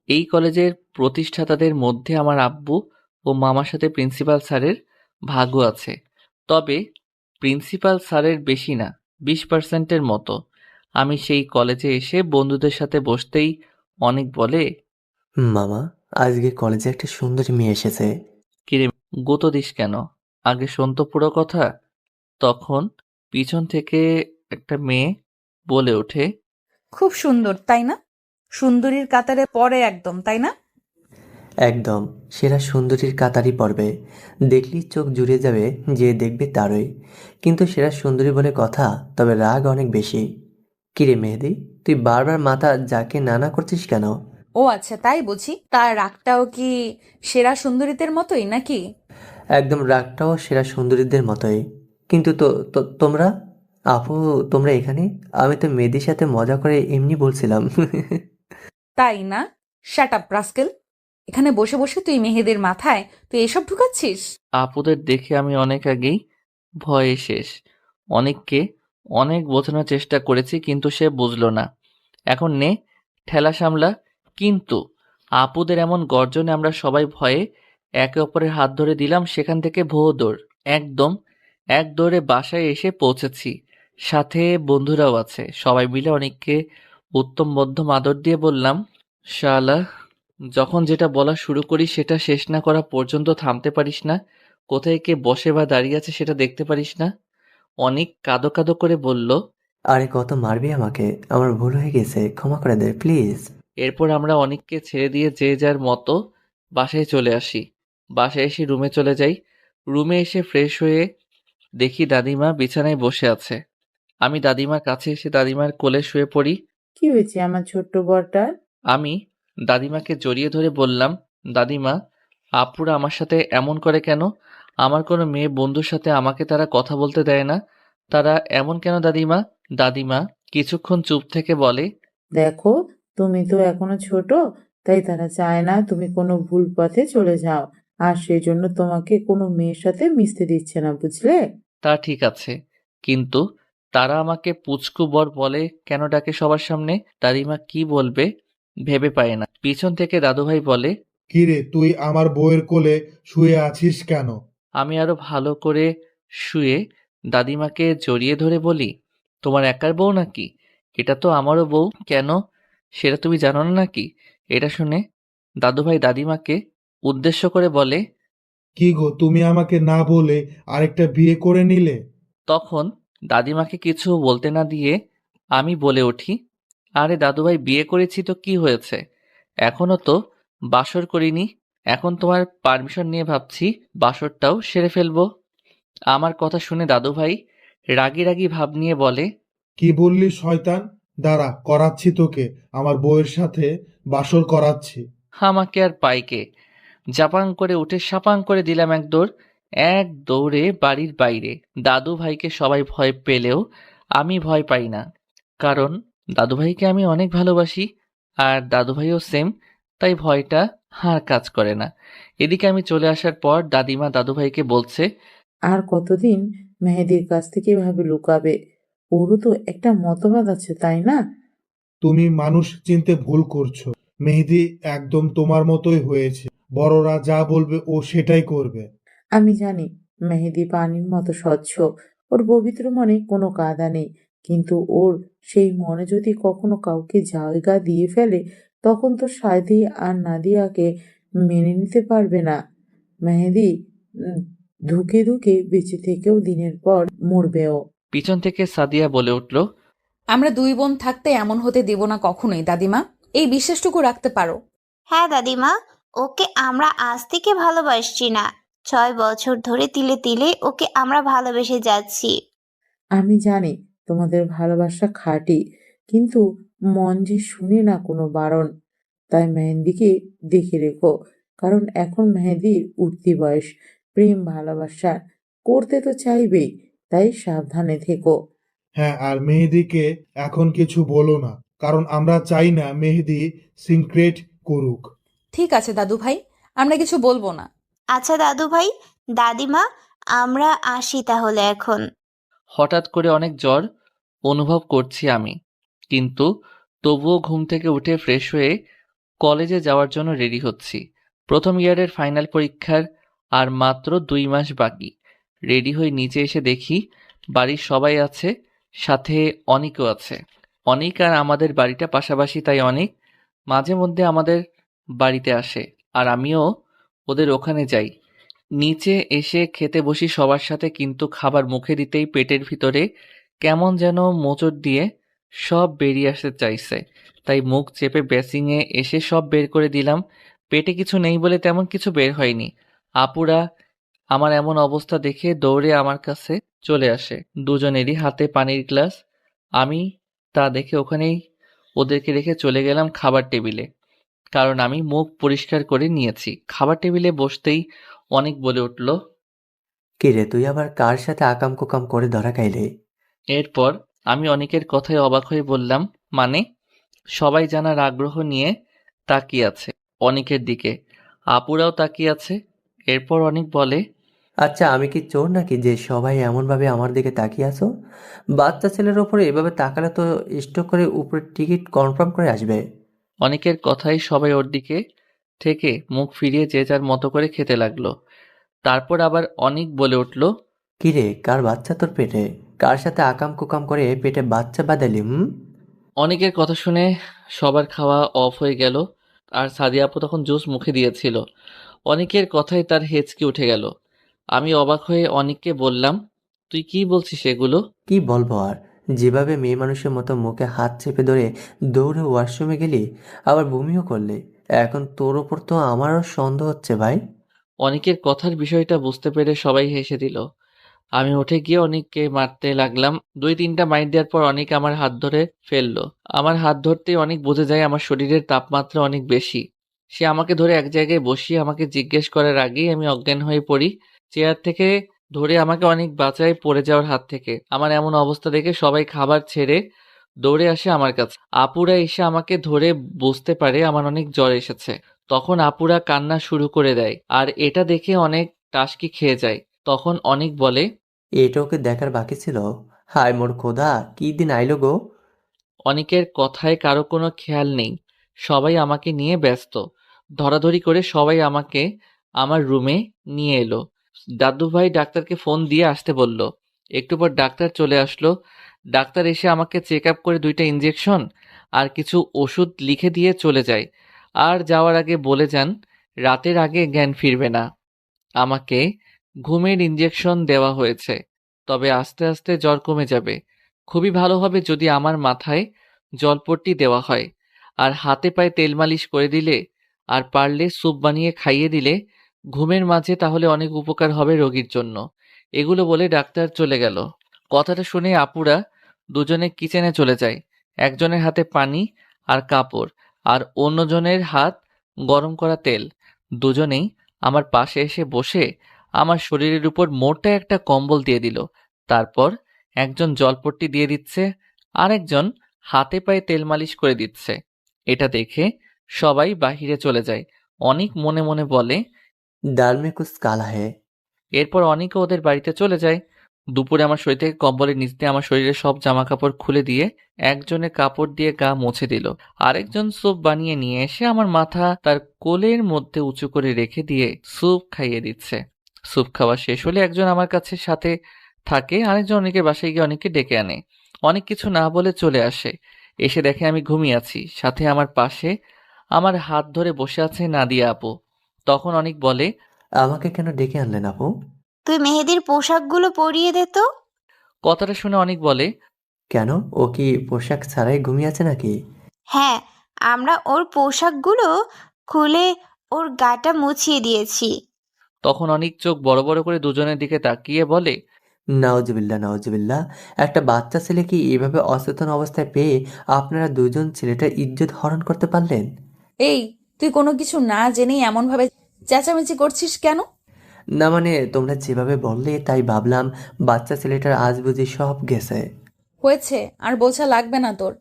এই কলেজের প্রতিষ্ঠাতাদের মধ্যে আমার আব্বু ও মামার সাথে প্রিন্সিপাল স্যারের ভাগও আছে। তবে প্রিন্সিপাল স্যারের বেশি না, 20%-এর মতো। আমি সেই কলেজে এসে বন্ধুদের সাথে বসতেই অনেক বলে, মামা, আজকে কলেজে একটা সুন্দরী মেয়ে এসেছে। কিরে গুঁতো দিস কেন? আগে শোন তো পুরো কথা। তখন পিছন থেকে একটা মেয়ে বলে ওঠে, খুব সুন্দর, তাই না? সুন্দরীর কাতারে পড়ে একদম, তাই না? একদম সেরা সুন্দরীর কাতারই পড়বে। দেখলেই চোখ জুড়িয়ে যাবে, যে দেখবে তারই। কিন্তু সেরা সুন্দরী বলে কথা, তবে রাগ অনেক বেশি। কিরে মেহেদি, তুই বারবার মাথা যাকে নানা করছিস কেন? ও আচ্ছা, তাই বুঝি। তার রাগটাও কি সেরা সুন্দরীদের মতোই নাকি? একদম রাগটাও সেরা সুন্দরীদের মতোই। কিন্তু তোমরা আপু, তোমরা এখানে? আমি তো মেহেদির সাথে মজা করে এমনি বলছিলাম। তাই না? Shut up rascal. এখানে বসে বসে তুই মেহেদের মাথায় তুই এসব ঢুকাচ্ছিস? আপুদের দেখে আমি অনেক আগেই ভয়ে শেষ। অনেককে অনেক বোঝানোর চেষ্টা করেছি, কিন্তু সে বুঝলো না। এখন নে ঠেলা সামলা। কিন্তু আপুদের এমন গর্জনে আমরা সবাই ভয়ে একে অপরের হাত ধরে দিলাম। সেখান থেকে ভো দৌড়। একদম এক দৌড়ে বাসায় এসে পৌঁছেছি। সাথে বন্ধুরাও আছে। সবাই মিলে অনেককে উত্তম মধ্যম আদর দিয়ে বললাম, শালা, যখন যেটা বলা শুরু করি সেটা শেষ না করা পর্যন্ত থামতে পারিস না। কোথায় কে বসে বা দাঁড়িয়ে আছে সেটা দেখতে পারিস না? অনেক কাঁদো কাঁদো করে বলল। আরে কত মারবি আমাকে? আমার ভুল হয়ে গেছে, ক্ষমা করে দে প্লিজ। এরপর আমরা অনেককে ছেড়ে দিয়ে যে যার মতো বাসায় চলে আসি। বাসায় এসে রুমে চলে যাই। রুমে এসে ফ্রেশ হয়ে দেখি দাদিমা বিছানায় বসে আছে। আমি দাদিমার কাছে এসে দাদিমার কোলে শুয়ে পড়ি। কি হয়েছে আমার ছোট্ট বরটার? আমি দাদিমাকে জড়িয়ে ধরে বললাম, দাদিমা, আপুরা আমার সাথে এমন করে কেন? আমার কোনো মেয়ে বন্ধুর সাথে আমাকে তারা কথা বলতে দেয় না। তারা এমন কেন দাদিমা? দাদিমা কিছুক্ষণ চুপ থেকে বলে, দেখো, তুমি তো এখনো ছোট, তাই তারা চায় না তুমি কোনো ভুল পথে চলে যাও, আর সেই জন্য তোমাকে কোনো মেয়ের সাথে মিশতে দিচ্ছে না, বুঝলে? তা ঠিক আছে, কিন্তু তারা আমাকে পুচকু বর বলে কেন ডাকে সবার সামনে? দাদিমা কি বলবে ভেবে পায় না। পিছন থেকে দাদুভাই বলে, কিরে, তুই আমার বউয়ের কোলে শুয়ে আছিস কেন? আমি আরো ভালো করে শুয়ে দাদিমাকে জড়িয়ে ধরে বলি, তোমার একার বউ নাকি? এটা তো আমারও বউ। কেন সেটা তুমি জানো না নাকি? এটা শুনে দাদুভাই দাদিমাকে উদ্দেশ্য করে বলে। কি গো, তুমি আমাকে না বলে আরেকটা বিয়ে করে নিলে? তখন দাদিমাকে কিছু বলতে না দিয়ে আমি বলে উঠি, আরে দাদুভাই, বিয়ে করেছি তো কি হয়েছে? এখনো তো বাসর করিনি। এখন তোমার পারমিশন নিয়ে ভাবছি বাসরটাও সেরে ফেলবো। আমার কথা শুনে দাদুভাই রাগী রাগী ভাব নিয়ে বলে, কি বললি শয়তান? দাঁড়া, করাচ্ছি তোকে, আমার বউয়ের সাথে বাসর করাচ্ছি। আমাকে আর পাইকে জাপাং করে উঠে সাপাং করে দিলাম এক দৌড়। এক দৌড়ে বাড়ির বাইরে। দাদু ভাইকে সবাই ভয় পেলেও আমি ভয় পাই না, কারণ দাদুভাইকে আমি অনেক ভালোবাসি, আর দাদুভাইও সেম, তাই ভয়টা আর কাজ করে না। এদিকে আমি চলে আসার পর দাদিমা দাদুভাইকে বলছে, আর কতদিন মেহেদির কাছ থেকে এভাবে লুকাবে? ওরও তো একটা মতবাদ আছে, তাই না? তুমি মানুষ চিনতে ভুল করছো। মেহেদি একদম তোমার মতোই হয়েছে। বড়রা যা বলবে ও সেটাই করবে। আমি জানি মেহেদি পানির মতো স্বচ্ছ, ওর পবিত্র মনে কোনো কাদা নেই, কিন্তু ওর সেই মনে যদি কখনো কাউকে জায়গা দিয়ে ফেলে, তখন তো সাদি আর নাদিয়াকে মেনে নিতে পারবে না। মেহেদি উম, ধুকে ধুকে বেঁচে থেকেও দিনের পর মরবেও। পিছন থেকে সাদিয়া বলে উঠল, আমরা দুই বোন থাকতে এমন হতে দেব না কখনোই দাদিমা, এই বিশ্বাসটুকু রাখতে পারো। হ্যাঁ দাদিমা, ওকে আমরা আজ থেকে ভালোবাসছি না, 6 বছর ধরে তিলে তিলে ওকে আমরা ভালোবেসে যাচ্ছি। আমি জানি তোমাদের ভালোবাসা খাঁটি, কিন্তু মন যে শুনে না কোনো বারণ। তাই মেহেন্দিকে দেখে রেখো, কারণ এখন মেহেদির উঠতি বয়স। প্রেম ভালোবাসা করতে তো চাইবেই, তাই সাবধানে থেকো। হ্যাঁ, আর মেহেদিকে এখন কিছু বলো না, কারণ আমরা চাই না মেহেদি সিক্রেট করুক। ঠিক আছে দাদু ভাই, আমরা কিছু বলবো না। আচ্ছা দাদু ভাই, দাদিমা, আমরা আসি তাহলে এখন। হঠাৎ করে অনেক জ্বর অনুভব করছি আমি, কিন্তু তবুও ঘুম থেকে উঠে ফ্রেশ হয়ে কলেজে যাওয়ার জন্য রেডি হচ্ছি। প্রথম ইয়ারের ফাইনাল পরীক্ষার আর মাত্র 2 মাস বাকি। রেডি হয়ে নিচে এসে দেখি বাড়ির সবাই আছে, সাথে অনিকও আছে। অনিক আর আমাদের বাড়িটা পাশাপাশি, তাই অনিক মাঝে মধ্যে আমাদের বাড়িতে আসে, আর আমিও ওদের ওখানে যাই। নিচে এসে খেতে বসি সবার সাথে, কিন্তু খাবার মুখে দিতেই পেটের ভিতরে কেমন যেন মোচড় দিয়ে সব বেরিয়ে আসতে চাইছে, তাই মুখ চেপে বেসিংয়ে এসে সব বের করে দিলাম। পেটে কিছু নেই বলে তেমন কিছু বের হয়নি। আপুরা আমার এমন অবস্থা দেখে দৌড়ে আমার কাছে চলে আসে, দুজনেরই হাতে পানির গ্লাস। আমি তা দেখে ওখানেই ওদেরকে রেখে চলে গেলাম খাবার টেবিলে, কারণ আমি মুখ পরিষ্কার করে নিয়েছি। খাবার টেবিলে বসতেই অনেক বলে উঠল, কিরে, তুই আবার কার সাথে আকাম কুকাম করে ধরা খাইলে? এরপর আমি অনেকের কথায় অবাক হয়ে বললাম, মানে? সবাই জানার আগ্রহ নিয়ে তাকিয়ে আছে অনেকের দিকে, আপুরাও তাকিয়ে আছে। এরপর অনেক বলে, আচ্ছা, আমি কি চোর নাকি যে সবাই এমনভাবে আমার দিকে তাকিয়ে আছো? বাচ্চা ছেলের ওপরে এভাবে তাকালে তো স্টক করে উপরে টিকিট কনফার্ম করে আসবে। অনেকের কথায় সবাই ওর দিকে থেকে মুখ ফিরিয়ে যে যার মতো করে খেতে লাগলো। তারপর আবার অনেক বলে উঠল, কিরে, কার বাচ্চা তোর পেটে? কার সাথে আকাম কুকাম করে পেটে বাচ্চা বাঁধালি? অনেকের কথা শুনে সবার খাওয়া অফ হয়ে গেল, আর সাদিয়া আপু তখন জুস মুখে দিয়েছিল। অনেকের কথায় তার হেঁচকি উঠে গেল। আমি অবাক হয়ে অনিককে বললাম, তুই কি বলছিস এগুলো? কি বলবো আর, যেভাবে মেয়ে মানুষের মতো মুখে হাত চেপে ধরে দৌড়ে ওয়াশরুমে গেলি, আবার বমিও করলে, এখন তোর ওপর তো আমারও সন্দেহ হচ্ছে ভাই। অনিকের কথার বিষয়টা বুঝতে পেরে সবাই হেসে দিল। আমি উঠে গিয়ে অনিককে মারতে লাগলাম। 2-3টা মাইর দেওয়ার পর অনিক আমার হাত ধরে ফেললো। আমার হাত ধরতেই অনিক বুঝে যায় আমার শরীরের তাপমাত্রা অনেক বেশি। সে আমাকে ধরে এক জায়গায় বসিয়ে আমাকে জিজ্ঞেস করার আগেই আমি অজ্ঞান হয়ে পড়ি। চেয়ার থেকে ধরে আমাকে অনেক বাঁচায় পড়ে যাওয়ার হাত থেকে। আমার এমন অবস্থা দেখে সবাই খাবার ছেড়ে দৌড়ে আসে আমার কাছে। আপুরা এসে আমাকে ধরে বুঝতে পারে আমার অনেক জ্বর এসেছে। তখন আপুরা কান্না শুরু করে দেয় আর এটা দেখে অনেক টাসকি খেয়ে যায়। তখন অনেক বলে, এটা ওকে দেখার বাকি ছিল। হায় মোর খোদা, কি দিন আইলো গো। অনিকের কথায় কারো কোনো খেয়াল নেই। সবাই আমাকে নিয়ে ব্যস্ত। ধরাধরি করে সবাই আমাকে আমার রুমে নিয়ে এলো। দাদুভাই ডাক্তারকে ফোন দিয়ে আসতে বলল। একটু পর ডাক্তার চলে আসলো। ডাক্তার এসে আমাকে চেক আপ করে 2টা ইঞ্জেকশন আর কিছু ওষুধ লিখে দিয়ে চলে যায়। আর যাওয়ার আগে বলে যান, রাতের আগে জ্ঞান ফিরবে না। আমাকে ঘুমের ইঞ্জেকশন দেওয়া হয়েছে, তবে আস্তে আস্তে জ্বর কমে যাবে। খুবই ভালো হবে যদি আমার মাথায় জলপট্টি দেওয়া হয় আর হাতে পায়ে তেল মালিশ করে দিলে আর পারলে স্যুপ বানিয়ে খাইয়ে দিলে ঘুমের মাঝে, তাহলে অনেক উপকার হবে রোগীর জন্য। এগুলো বলে ডাক্তার চলে গেল। কথাটা শুনে আপুরা দুজনে কিচেনে চলে যায়। একজনের হাতে পানি আর কাপড় আর অন্যজনের হাত গরম করা তেল। দুজনেই আমার পাশে এসে বসে আমার শরীরের উপর মোটা একটা কম্বল দিয়ে দিল। তারপর একজন জলপট্টি দিয়ে দিচ্ছে, আরেকজন হাতে পায়ে তেল মালিশ করে দিচ্ছে। এটা দেখে সবাই বাহিরে চলে যায়। অনেক মনে মনে বলে। দাল মে কুছ কালা হে। এরপর অনেকে ওদের বাড়িতে চলে যায়। দুপুরে আমার শরীর থেকে কম্বলের নিচ দিয়ে আমার শরীরের সব জামা কাপড় খুলে দিয়ে একজনে কাপড় দিয়ে গা মুছে দিল। আরেকজন স্যুপ বানিয়ে নিয়ে এসে আমার মাথা তার কোলের মধ্যে উঁচু করে রেখে দিয়ে স্যুপ খাইয়ে দিচ্ছে। স্যুপ খাওয়া শেষ হলে একজন আমার কাছে সাথে থাকে, আরেকজন অনেকের বাসায় গিয়ে অনেককে ডেকে আনে। অনেক কিছু না বলে চলে আসে। এসে দেখে আমি ঘুমিয়ে আছি, সাথে আমার পাশে আমার হাত ধরে বসে আছে নাদিয়া আপু। তখন অনেক বলে, আমাকে কেন ডেকে আনলেন আপু? তুই মেহেদির পোশাকগুলো পরিয়ে দে তো। কথাটা শুনে অনেক বলে, কেন, ও কি পোশাক ছাড়াই ঘুমিয়ে আছে নাকি? হ্যাঁ, আমরা ওর পোশাকগুলো খুলে ওর গাটা মুছিয়ে দিয়েছি। তখন অনেক চোখ বড় বড় করে দুজনের দিকে তাকিয়ে বলে, নাউজুবিল্লাহ নাউজুবিল্লাহ, একটা বাচ্চা ছেলেকে এভাবে অচেতন অবস্থায় পেয়ে আপনারা দুজন ছেলেটার ইজ্জত হরণ করতে পারলেন? এই, তুই কোনো কিছু না জেনেই এমনভাবে চেঁচামেচি করছিস কেন? না মানে, তোমরা যেভাবে বললে তাই ভাবলাম বাচ্চা ছেলেটার আজ বুঝি সব গেছে। হয়েছে, আর বোঝা লাগবে না তোর।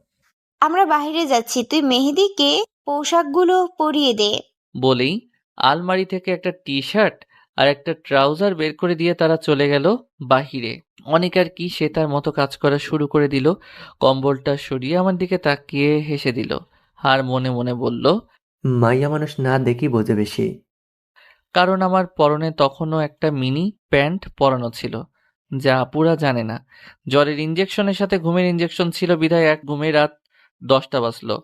আমরা বাইরে যাচ্ছি, তুই মেহেদিকে পোশাকগুলো পরিয়ে দে। বলেই আলমারি থেকে একটা টি শার্ট আর একটা ট্রাউজার বের করে দিয়ে তারা চলে গেল বাহিরে। অনেক আর কি, সে তার মতো কাজ করা শুরু করে দিল। কম্বলটা সরিয়ে আমার দিকে তাকিয়ে হেসে দিল আর মনে মনে বলল, মাইয়া মানুষ না দেখি বোঝে বেশি। কারণ আমার পরনে তখনও একটা মিনি প্যান্ট পরানো ছিল, যা আপুরা জানে না। জ্বরের ইঞ্জেকশনের সাথে ঘুমের ইঞ্জেকশন ছিল বিধায় এক ঘুমে রাত 10টা বাজলো।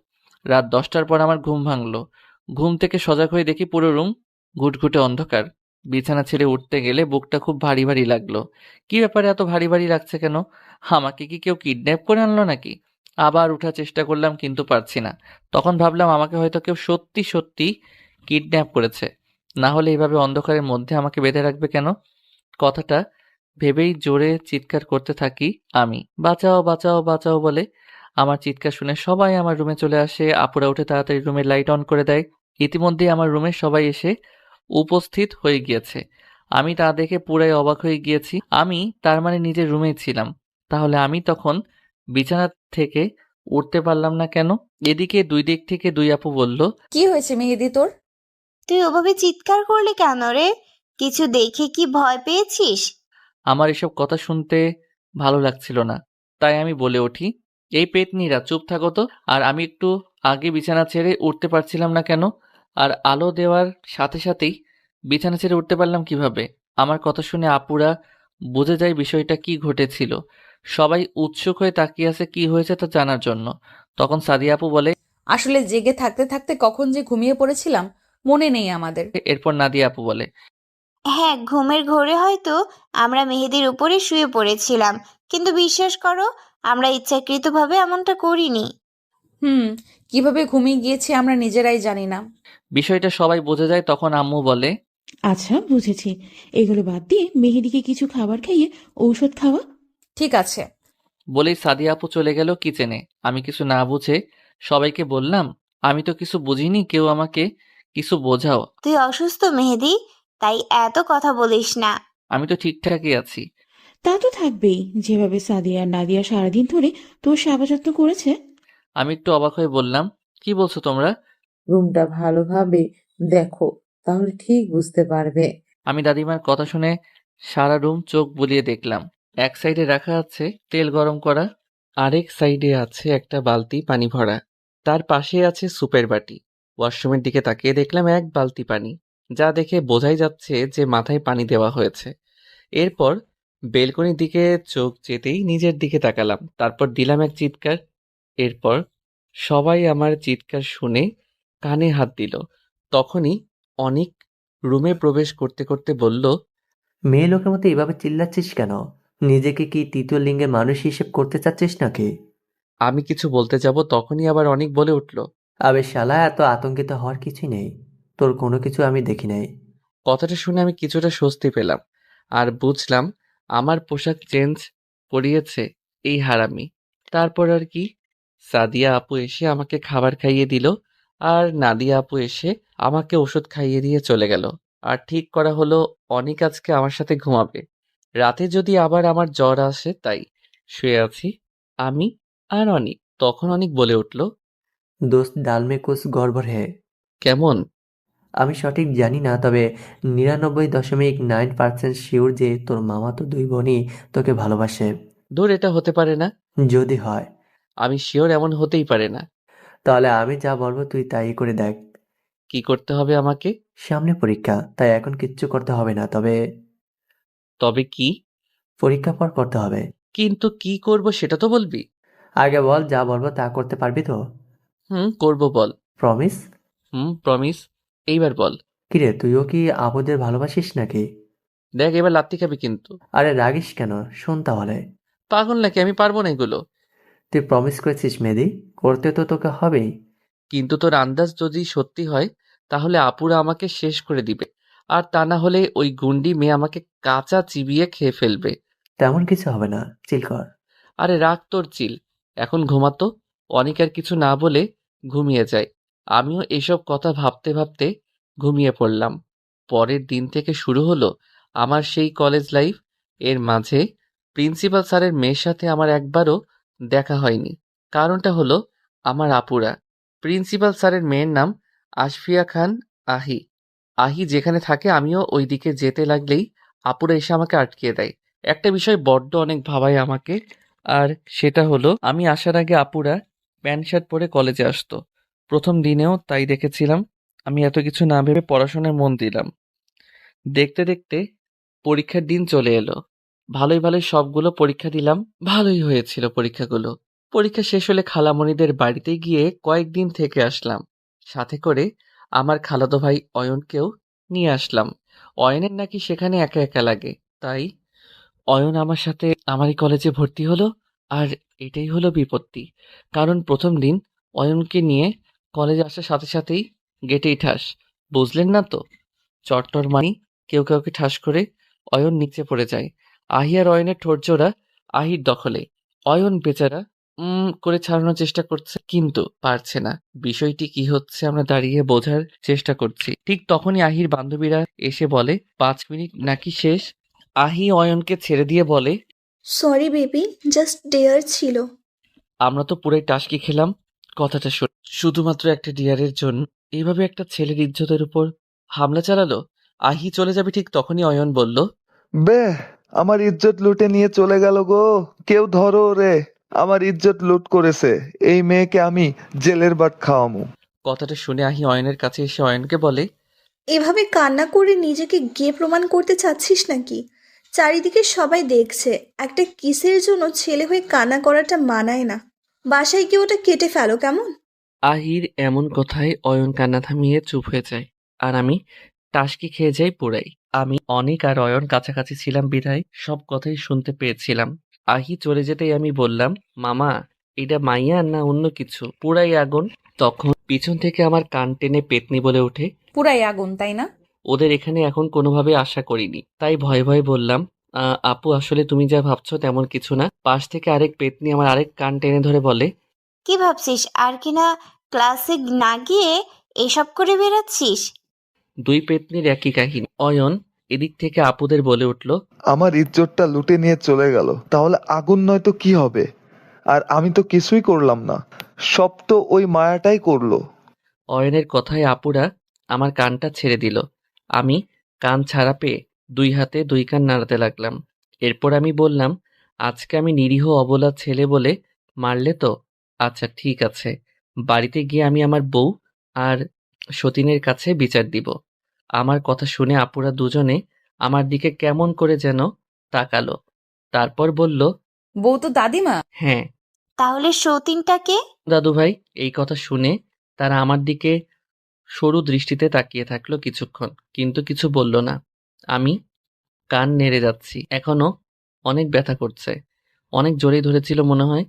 রাত 10টার পর আমার ঘুম ভাঙলো। ঘুম থেকে সজাগ হয়ে দেখি পুরো রুম ঘুটঘুটে অন্ধকার। বিছানা ছেড়ে উঠতে গেলে বুকটা খুব ভারী ভারী লাগলো। কি ব্যাপারে এত ভারী ভারী লাগছে কেন? আমাকে কি কেউ কিডন্যাপ করে আনলো নাকি? আবার উঠার চেষ্টা করলাম কিন্তু পারছি না। তখন ভাবলাম আমাকে হয়তো কেউ সত্যি সত্যি কিডন্যাপ করেছে, না হলে এভাবে অন্ধকারের মধ্যে আমাকে বেঁধে রাখবে কেন? কথাটা ভেবেই জোরে চিৎকার করতে থাকি আমি, বাঁচাও বাঁচাও বাঁচাও বলে। আমার চিৎকার শুনে সবাই আমার রুমে চলে আসে। আপুরা উঠে তাড়াতাড়ি রুমের লাইট অন করে দেয়। ইতিমধ্যেই আমার রুমে সবাই এসে উপস্থিত হয়ে গিয়েছে। আমি তা দেখে পুরাই অবাক হয়ে গিয়েছি। আমি তার মানে নিজের রুমেই ছিলাম, তাহলে আমি তখন বিছানা থেকে উঠতে পারলাম না কেন? এদিকে দুই দিক থেকে দুই আপু বলল, কি হয়েছে মেহেদি তোর? তুই ওভাবে চিৎকার করলি কেন রে? কিছু দেখে কি ভয় পেয়েছিস? আমার এসব কথা শুনতে ভালো লাগছিল না, তাই আমি বলে উঠি, এই পেতনিরা চুপ থাকো তো। আর আমি একটু আগে বিছানা ছেড়ে উঠতে পারছিলাম না কেন? আর আলো দেওয়ার সাথে সাথেই বিছানা ছেড়ে উঠতে পারলাম কিভাবে? আমার কথা শুনে আপুরা বুঝে যায় বিষয়টা কি ঘটেছিল। সবাই উৎসুক হয়ে তাকিয়ে আছে কি হয়েছে তা জানার জন্য। তখন সাদিয়া আপু বলে, আসলে জেগে থাকতে থাকতে কখন যে ঘুমিয়ে পড়েছিলাম মনে নেই আমাদের। এরপর নাদিয়া আপু বলে, হ্যাঁ, ঘুমের ঘোরে হয়তো আমরা মেহেদির উপরে শুয়ে পড়েছিলাম, কিন্তু বিশ্বাস করো, আমরা ইচ্ছাকৃতভাবে এমনটা করিনি। হুম, কিভাবে ঘুমিয়ে গিয়েছি আমরা নিজেরাই জানি না। বিষয়টা সবাই বোঝা যায় তখন আম্মু বলে, আচ্ছা, বুঝেছি। এগুলো বাদ দিয়ে মেহেদিকে কিছু খাবার খাইয়ে ঔষধ খাওয়া। ঠিক আছে। বলেই সাদিয়া আপু চলে গেল কিচেনে। আমি কিছু না বুঝে সবাইকে বললাম, আমি তো কিছু বুঝিনি, কেউ আমাকে কিছু বোঝাও। তুই অসুস্থ মেহেদি, তাই এত কথা বলিস না। আমি তো ঠিকঠাকই আছি। তা তো থাকবেই, যেভাবে সাদিয়া আর নাদিয়া সারাদিন ধরে তোর সেবা যত্ন করেছে। আমি একটু অবাক হয়ে বললাম, কি বলছো তোমরা? রুমটা ভালোভাবে দেখো, তাহলে ঠিক বুঝতে পারবে। আমি দাদিমার কথা শুনে সারা রুম চোখ বুলিয়ে দেখলাম। এক সাইডে রাখা আছে তেল গরম করা, আরেক সাইডে আছে একটা বালতি পানি ভরা, তার পাশে আছে সুপের বাটি। ওয়াশরুমের দিকে তাকিয়ে দেখলাম এক বালতি পানি, যা দেখে বোঝাই যাচ্ছে যে মাথায় পানি দেওয়া হয়েছে। এরপর বেলকনির দিকে চোখ যেতেই নিজের দিকে তাকালাম, তারপর দিলাম এক চিৎকার। এরপর সবাই আমার চিৎকার শুনে কানে হাত দিল। তখনই অনিক রুমে প্রবেশ করতে করতে বলল, মেয়ে লোকের মতো এভাবে চিল্লাচ্ছিস কেন? নিজেকে কি তৃতীয় লিঙ্গের মানুষ হিসেব করতে চাচ্ছিস নাকি? আমি কিছু বলতে যাব তখনই আবার অনিক বলে উঠল, আবে শালা, এত আতঙ্কিত হওয়ার কিছুই নেই। তোর কোনো কিছু আমি দেখি নাই। কথাটা শুনে আমি কিছুটা স্বস্তি পেলাম আর বুঝলাম আমার পোশাক চেঞ্জ করিয়েছে এই হারামি। তারপর আর কি, সাদিয়া আপু এসে আমাকে খাবার খাইয়ে দিল আর নাদিয়া আপু এসে আমাকে ওষুধ খাইয়ে দিয়ে চলে গেল। আর ঠিক করা হলো অনিক আজকে আমার সাথে ঘুমাবে, রাতে যদি আবার আমার জ্বর আসে। তাই শুয়ে আছি আমি আর অনিক। তখন অনিক বলে উঠল, দোস্ত, ডালমে কুছ গড়বড় হে। কেমন? আমি সঠিক জানি না, তবে 99.9% শিওর যে তোর মামাতো দুই বোনই তোকে ভালোবাসে। দূর, এটা হতে পারে না। যদি হয়, আমি শিওর এমন হতেই পারে না। তাহলে আমি যা বলবো তুই তাই করে দেখ। কি করতে হবে আমাকে? সামনে পরীক্ষা, তাই এখন কিচ্ছু করতে হবে না, তবে তবে কি? পরীক্ষা পর করতে হবে। কিন্তু কি করব সেটা তো বলবি। আগে বল, যা বলবো তা করতে পারবি তো? করব, বল। প্রমিস? প্রমিস। এইবার বল। কিরে, তুইও কি আপুদের ভালোবাসিস নাকি? দেখ, এবার লাত্তি খাবি কিন্তু। আরে রাগিস কেন, শোন তাহলে। পাগল নাকি? আমি পারবো না এগুলো। তুই প্রমিস করেছিস মেহেদি, করতে তো তোকে হবেই। কিন্তু তোর আন্দাজ যদি সত্যি হয় তাহলে আপুরা আমাকে শেষ করে দিবে, আর তা না হলে ওই গুন্ডি মেয়ে আমাকে কাঁচা চিবিয়ে খেয়ে ফেলবে। তেমন কিছু হবে না, চিল কর। আরে রাখ তোর চিল, এখন ঘুমাতো। অনিক আর কিছু না বলে ঘুমিয়ে যায়। আমিও এসব কথা ভাবতে ভাবতে ঘুমিয়ে পড়লাম। পরের দিন থেকে শুরু হলো আমার সেই কলেজ লাইফ। এর মাঝে প্রিন্সিপাল স্যারের মেয়ের সাথে আমার একবারও দেখা হয়নি। কারণটা হলো আমার আপুরা। প্রিন্সিপাল স্যারের মেয়ের নাম আশফিয়া খান আহি। আহি যেখানে থাকে আমিও ওই দিকে যেতে লাগলেই আপুরা এসে আমাকে আটকিয়ে দেয়। একটা বিষয় বড্ড অনেক ভাবায় আমাকে, আর সেটা হলো আমি আসার আগে আপুরা প্যান্ট শার্ট পরে কলেজে আসতো। প্রথম দিনেও তাই দেখেছিলাম। আমি এত কিছু না ভেবে পড়াশোনায় মন দিলাম। দেখতে দেখতে পরীক্ষার দিন চলে এলো। ভালোই ভালোই সবগুলো পরীক্ষা দিলাম। ভালোই হয়েছিল পরীক্ষাগুলো। পরীক্ষা শেষ হলে খালামণিদের বাড়িতে গিয়ে কয়েকদিন থেকে আসলাম। সাথে করে আমার খালাতো ভাই অয়নকেও নিয়ে আসলাম। অয়নের নাকি সেখানে একা একা লাগে, তাই অয়ন আমার সাথে আমারই কলেজে ভর্তি হলো। আর এটাই হলো বিপত্তি, কারণ প্রথম দিন অয়নকে নিয়ে কলেজে আসার সাথে সাথেই গেটেই ঠাস। বুঝলেন না তো? চট্টর মানি কেউ কাউকে ঠাস করে অয়ন নিচে পড়ে যায়। আহি আর অয়নের ঠোঁটজোড়া আহির দখলে। অয়ন বেচারা করে ছাড়ানোর চেষ্টা করছে, কিন্তু পারছে না। বিষয়টি কি হচ্ছে আমরা দাঁড়িয়ে বোঝার চেষ্টা করছি। ঠিক তখনই আহির বান্ধবীরা এসে বলে 5 মিনিট নাকি শেষ। আহি অয়নকে ছেড়ে দিয়ে বলে, সরি বেবি, জাস্ট ডেয়ার ছিল। আমরা তো পুরাই টাসকি খেলাম কথাটা শুনে। শুধুমাত্র একটা ডিয়ারের জন্য এইভাবে একটা ছেলের ইজ্জতের উপর হামলা চালালো। আহি চলে যাবে ঠিক তখনই অয়ন বলল, বে, আমার ইজ্জত লুটে নিয়ে চলে গেল গো। কেউ ধরো রে, আমার ইজ্জত লুট করেছে। এই মেয়েকে আমি জেলের বাট খাওয়ামু। কথাটা শুনে আহি অয়নের কাছে এসে অয়নকে বলে, এভাবে কান্না করে নিজেকে গে প্রমাণ করতে চাচ্ছিস নাকি? চারিদিকে সবাই দেখছে, একটা কিসের জন্য ছেলে হয়ে কান্না করাটা মানায় না। বাসায় গিয়ে ওটা কেটে ফেলো কেমন? আহির এমন কথায় অয়ন কান্না থামিয়ে চুপ হয়ে যায়, আর আমি টাসকি খেয়ে যাই পুরাই। আমি অনিক আর অয়ন কাছাকাছি ছিলাম বিধায় সব কথাই শুনতে পেয়েছিলাম। আহি চলে যেতেই আমি বললাম, মামা এটা মাইয়া না অন্য কিছু? পুরাই আগুন। তখন পিছন থেকে আমার কান টেনে পেতনি বলে ওঠে, পুরাই আগুন, তাই না? ওদের এখানে এখন কোনোভাবে আশা করিনি, তাই ভয়ে ভয়ে বললাম, আপু আসলে তুমি যা ভাবছো তেমন কিছু না। পাশ থেকে আরেক পেতনি আমার আরেক কান টেনে ধরে বলে, কি ভাবছিস আর কিনা ক্লাসে না গিয়ে এসব করে বেড়াচ্ছিস? দুই পেতনির একই কাহিনী। অয়ন এদিক থেকে আপুদের বলে উঠল, আমার ইজ্জতটা লুটে নিয়ে চলে গেল, তাহলে আগুন নয় তো কি হবে? আর আমি তো কিছুই করলাম না, সব তো ওই মায়াটাই করলো। অয়নের কথায় আপুরা আমার কানটা ছেড়ে দিল। আমি কান ছাড়া পেয়ে দুই হাতে দুই কান নাড়াতে লাগলাম। এরপর আমি বললাম, আজকে আমি নিরীহ অবলা ছেলে বলে মারলে তো? আচ্ছা ঠিক আছে, বাড়িতে গিয়ে আমি আমার বউ আর সতীনের কাছে বিচার দিব। আমার কথা শুনে আপুরা দুজনে আমার দিকে কেমন করে যেন তাকালো। তারপর বলল, বউ তো দাদিমা। হ্যাঁ তাহলে সতীনটাকে? দাদু ভাই। এই কথা শুনে তারা আমার দিকে সরু দৃষ্টিতে তাকিয়ে থাকলো কিছুক্ষণ, কিন্তু কিছু বলল না। আমি কান নেড়ে যাচ্ছি, এখনো অনেক ব্যথা করছে। অনেক জোরেই ধরেছিল মনে হয়,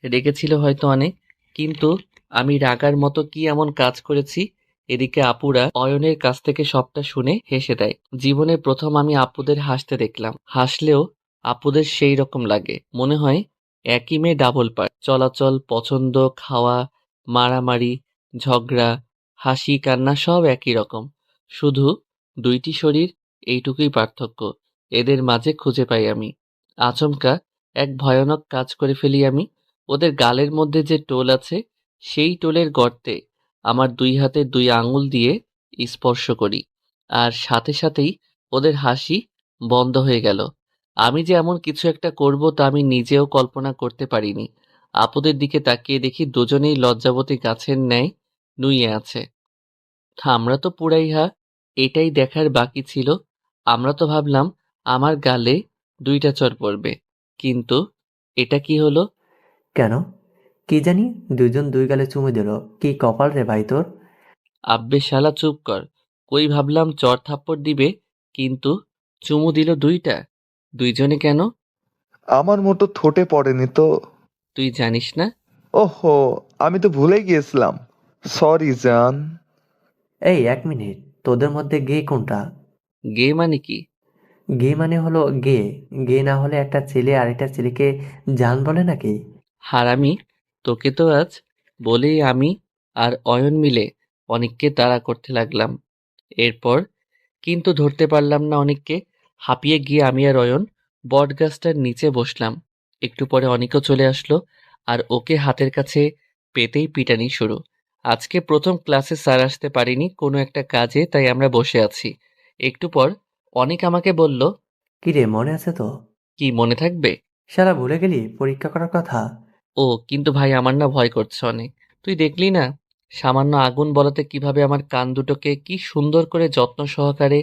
রেগেছিল হয়তো অনেক, কিন্তু আমি রাগার মতো কি এমন কাজ করেছি? এদিকে আপুরা অয়নের কাছ থেকে সবটা শুনে হেসে দেয়। জীবনে প্রথম আমি আপুদের হাসতে দেখলাম। হাসলেও আপুদের সেই রকম লাগে, মনে হয় একই মেয়ে ডাবল পার্ট। চলাচল, পছন্দ, খাওয়া, মারামারি, ঝগড়া, হাসি কান্না সব একই রকম, শুধু দুইটি শরীর, এইটুকুই পার্থক্য এদের মাঝে খুঁজে পাই আমি। আচমকা এক ভয়ানক কাজ করে ফেলি আমি। ওদের গালের মধ্যে যে টোল আছে, সেই টোলের গর্তে আমার দুই হাতে দুই আঙুল দিয়ে স্পর্শ করি, আর সাথে সাথেই ওদের হাসি বন্ধ হয়ে গেল। আমি যে এমন কিছু একটা করব তা আমি নিজেও কল্পনা করতে পারিনি। আপুদের দিকে তাকিয়ে দেখি দুজনেই লজ্জাবতী গাছের ন্যায় নুয়ে আছে। আমরা তো পুরাই হা, এটাই দেখার বাকি ছিল। আমরা তো ভাবলাম আমার গালে দুইটা চড় পড়বে, কিন্তু এটা কি হলো? কেন কি জানি, দুজন দুই গালে চুমু দিল। কি কপাল রে ভাই তোর। আব্বে শালা চুপ কর। কই ভাবলাম চড় থাপ্পড় দিবে, কিন্তু চুমু দিল দুইটা। দুইজনে কেন? আমার মোটো ঠোঁটে পড়েনি তো। তুই জানিস না? ওহো, আমি তো ভুলে গিয়েছিলাম, সরি জান। এই এক মিনিট, তোদের মধ্যে গে কোনটা? গে মানে কি? গে মানে হলো গে। গে না হলে একটা ছেলে আরেকটা ছেলেকে জান বলে নাকি? হারামি, তোকে তো আজ বলেই আমি আর অয়ন মিলে অনিককে তাড়া করতে লাগলাম। এরপর কিন্তু ধরতে পারলাম না অনিককে। হাঁপিয়ে গিয়ে আমি আর অয়ন বটগাছটার নিচে বসলাম। একটু পরে অনিকও চলে আসলো, আর ওকে হাতের কাছে পেতেই পিটানি শুরু। আজকে প্রথম ক্লাসে স্যার আসতে পারিনি কোনো একটা কাজে, তাই আমরা বসে আছি। একটু পর অনিক আমাকে বলল, কি রে, মনে আছে তো? কি মনে থাকবে? সারা ভুলে গেলি পরীক্ষা করার কথা? ও কিন্তু ভাই, আমার না ভয় করছে অনেক। তুই দেখলি না সামান্য আগুন বলাতে কিভাবে আমার কান দুটোকে কি সুন্দর করে যত্ন সহকারে